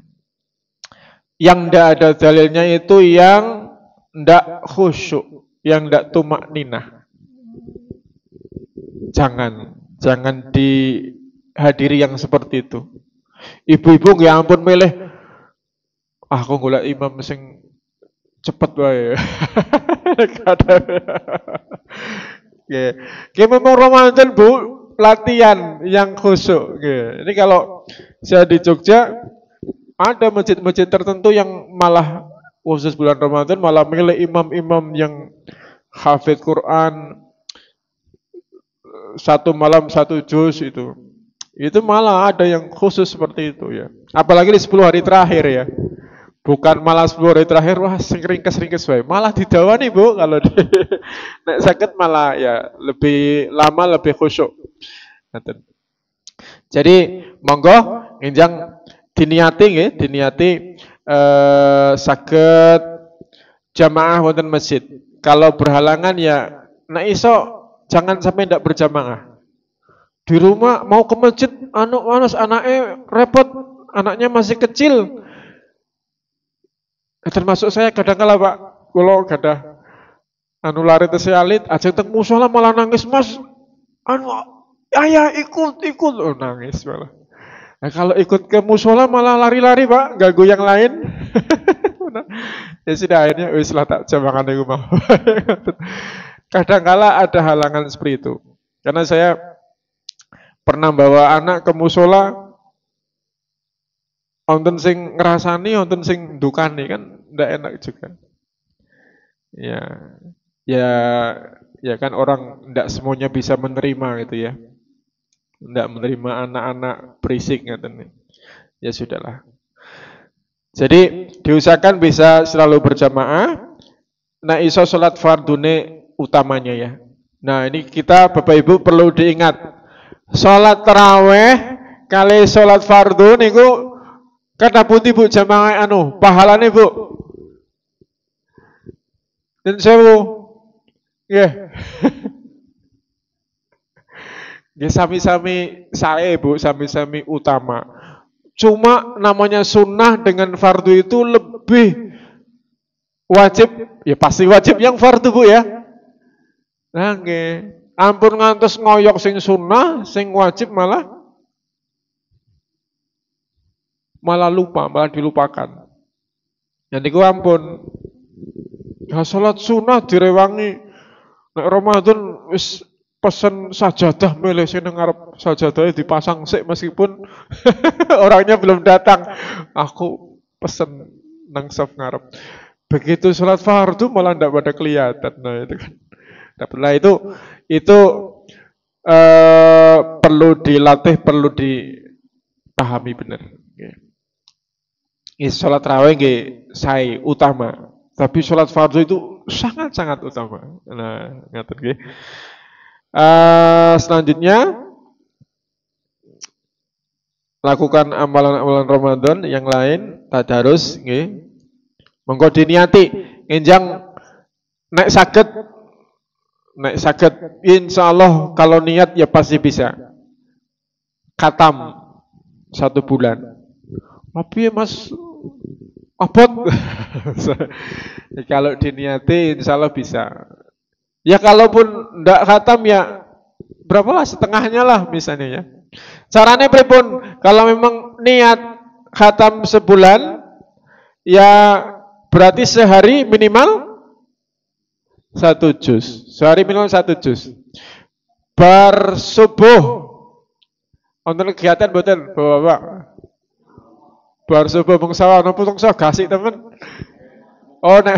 Yang ndak ada dalilnya itu yang ndak khusyuk, yang ndak tumak ninah. Jangan dihadiri yang seperti itu. Ibu-ibu nggih ampun milih, aku golek imam sing cepet wae. Nggih memang Ramadan Bu, latihan yang khusyuk. Ini kalau saya di Jogja ada masjid-masjid tertentu yang malah khusus bulan Ramadan malah milih imam-imam yang hafid Quran, satu malam satu juz itu. Itu malah ada yang khusus seperti itu ya. Apalagi di 10 hari terakhir ya. Bukan malah 10 hari terakhir wah ringkes-ringkes wae. Malah didawani Bu kalau nek sakit malah ya lebih lama lebih khusyuk. Jadi monggo enjang diniati nggih, diniati saged jamaah wonten masjid. Kalau berhalangan ya nek iso jangan sampai ndak berjamaah. Di rumah mau ke masjid anaknya repot, anaknya masih kecil. Termasuk saya kadang-kala Pak, kalau gadah lari tesialit ajeng teng musala malah nangis, Mas. Ayah ikut nangis malah. Nah, kalau ikut ke musola malah lari-lari Pak, ganggu yang lain. Ya sudah akhirnya wis lah tak jambangan niku mau. Kadang-kala ada halangan seperti itu. Karena saya pernah bawa anak ke musola, wonten sing ngrasani, wonten sing ndukani kan ndak enak juga. Ya kan orang ndak semuanya bisa menerima gitu ya. Ndak menerima anak-anak berisik ngeten. Ya sudahlah. Jadi diusahakan bisa selalu berjamaah. Nah iso salat fardune utamanya ya. Nah ini kita Bapak Ibu perlu diingat. Salat tarawih kali salat fardu niku kata pundi Bu jamaah pahalane Bu. Dan sewu. Nggih. Ya sami-sami sae Bu, sami-sami utama. Cuma namanya sunnah dengan fardu itu lebih wajib, ya pasti wajib yang fardu Bu ya. Nah nggih, ampun ngantos ngoyok sing sunnah, sing wajib malah lupa, malah dilupakan. Yang niku ampun. Ya salat sunnah direwangi. Nek Ramadan wis pesen sajadah milih sing ngarep sajadahe dipasang sik meskipun orangnya belum datang. Aku pesen nang saf ngarep. Begitu salat fardu malah ndak pada kelihatan. Nah itu kan. Dapatlah itu perlu dilatih, perlu dipahami benar. Salat raweh nggih sae utama. Tapi sholat fardu itu sangat-sangat utama. Nah, ngaten nggih. Selanjutnya lakukan amalan-amalan Ramadan yang lain, tadarus nggih. Monggo diniati ngenjang nek saged insyaallah kalau niat ya pasti bisa. Khatam 1 bulan. Tapi Mas abot. Kalau diniati insya Allah bisa. Ya kalaupun ndak khatam ya berapa lah, setengahnya lah misalnya ya. Caranya pripun? Kalau memang niat khatam sebulan ya berarti sehari minimal 1 juz. Sehari minimal 1 juz. Bar subuh wonten kegiatan mboten Bapak-bapak? Bar subuh bangsa ana pungsa gasik temen. Oh nek.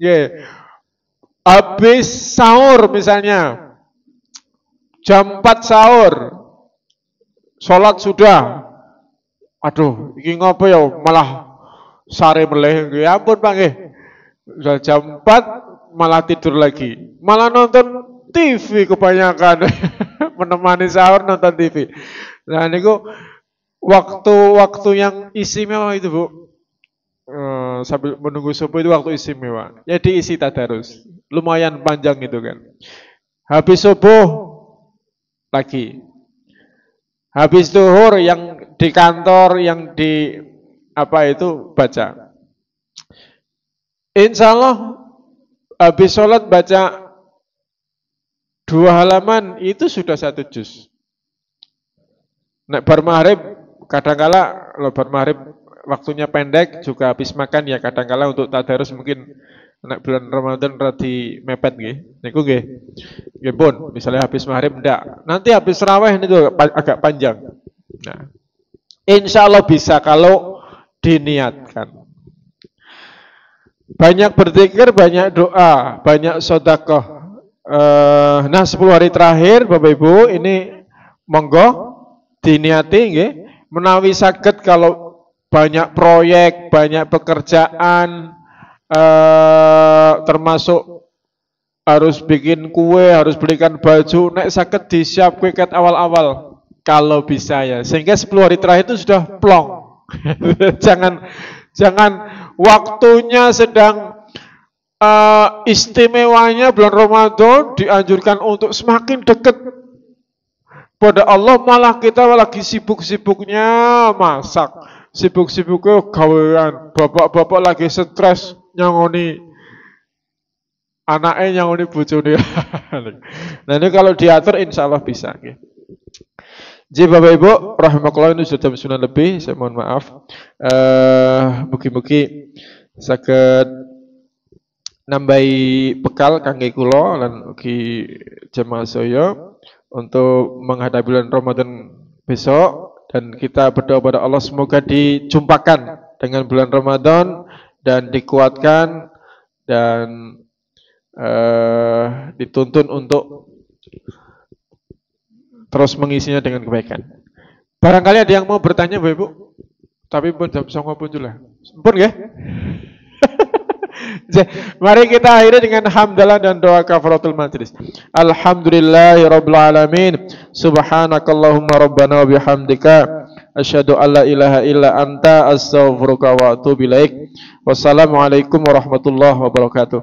Nggih. Habis sahur misalnya. Jam 4 sahur. Salat sudah. Aduh, iki ngopo ya malah sare meleh nggih. Ampun Pak nggih. Jam 4 malah tidur lagi. Malah nonton TV kebanyakan. Menemani sahur nonton TV. Nah niku waktu-waktu yang istimewa itu Bu, sambil menunggu subuh itu waktu istimewa. Ya diisi tadarus, lumayan panjang itu kan. Habis subuh lagi, habis zuhur yang di kantor, yang di apa itu baca. Insya Allah habis sholat baca 2 halaman itu sudah 1 juz. Nek bar maghrib kadangkala bar maghrib waktunya pendek juga habis makan ya kadangkala untuk tadarus mungkin nek bulan Ramadan radi mepet nggih. Niku nggih. Nggih pun, misalnya habis maghrib ndak. Nanti habis raweh itu agak panjang. Nah, insya Allah bisa kalau diniatkan. Banyak berzikir, banyak doa, banyak sedekah. Nah 10 hari terakhir Bapak Ibu ini monggo diniati nggih. Menawi saged kalau banyak proyek, banyak pekerjaan, termasuk harus bikin kue, harus belikan baju, nek saged disiapke ket awal-awal kalau bisa ya. Sehingga 10 hari terakhir itu sudah plong. jangan waktunya sedang istimewanya bulan Ramadan dianjurkan untuk semakin dekat pada Allah, malah kita lagi sibuk-sibuknya masak, sibuk-sibuknya gawean, bapak-bapak lagi stres nyangoni anaknya, nyangoni bojone. Nah ini kalau diatur insya Allah bisa. Jadi Bapak Ibu rahimakumullah, ini sudah jam 9 lebih, saya mohon maaf. Mugi-mugi saged nambahi bekal kangge kula lan ugi jemaah saya untuk menghadapi bulan Ramadan besok, dan kita berdoa pada Allah semoga dijumpakan dengan bulan Ramadan dan dikuatkan dan dituntun untuk terus mengisinya dengan kebaikan. Barangkali ada yang mau bertanya Bapak Ibu, tapi pun jam 09.00 pun juga. Pun ya. Mari kita akhiri dengan hamdalah dan doa kafaratul majlis. Alhamdulillahirabbil alamin. Subhanakallahumma rabbana wa bihamdika asyhadu an la ilaha illa anta astaghfiruka wa atubu ilaik. Wassalamualaikum warahmatullahi wabarakatuh.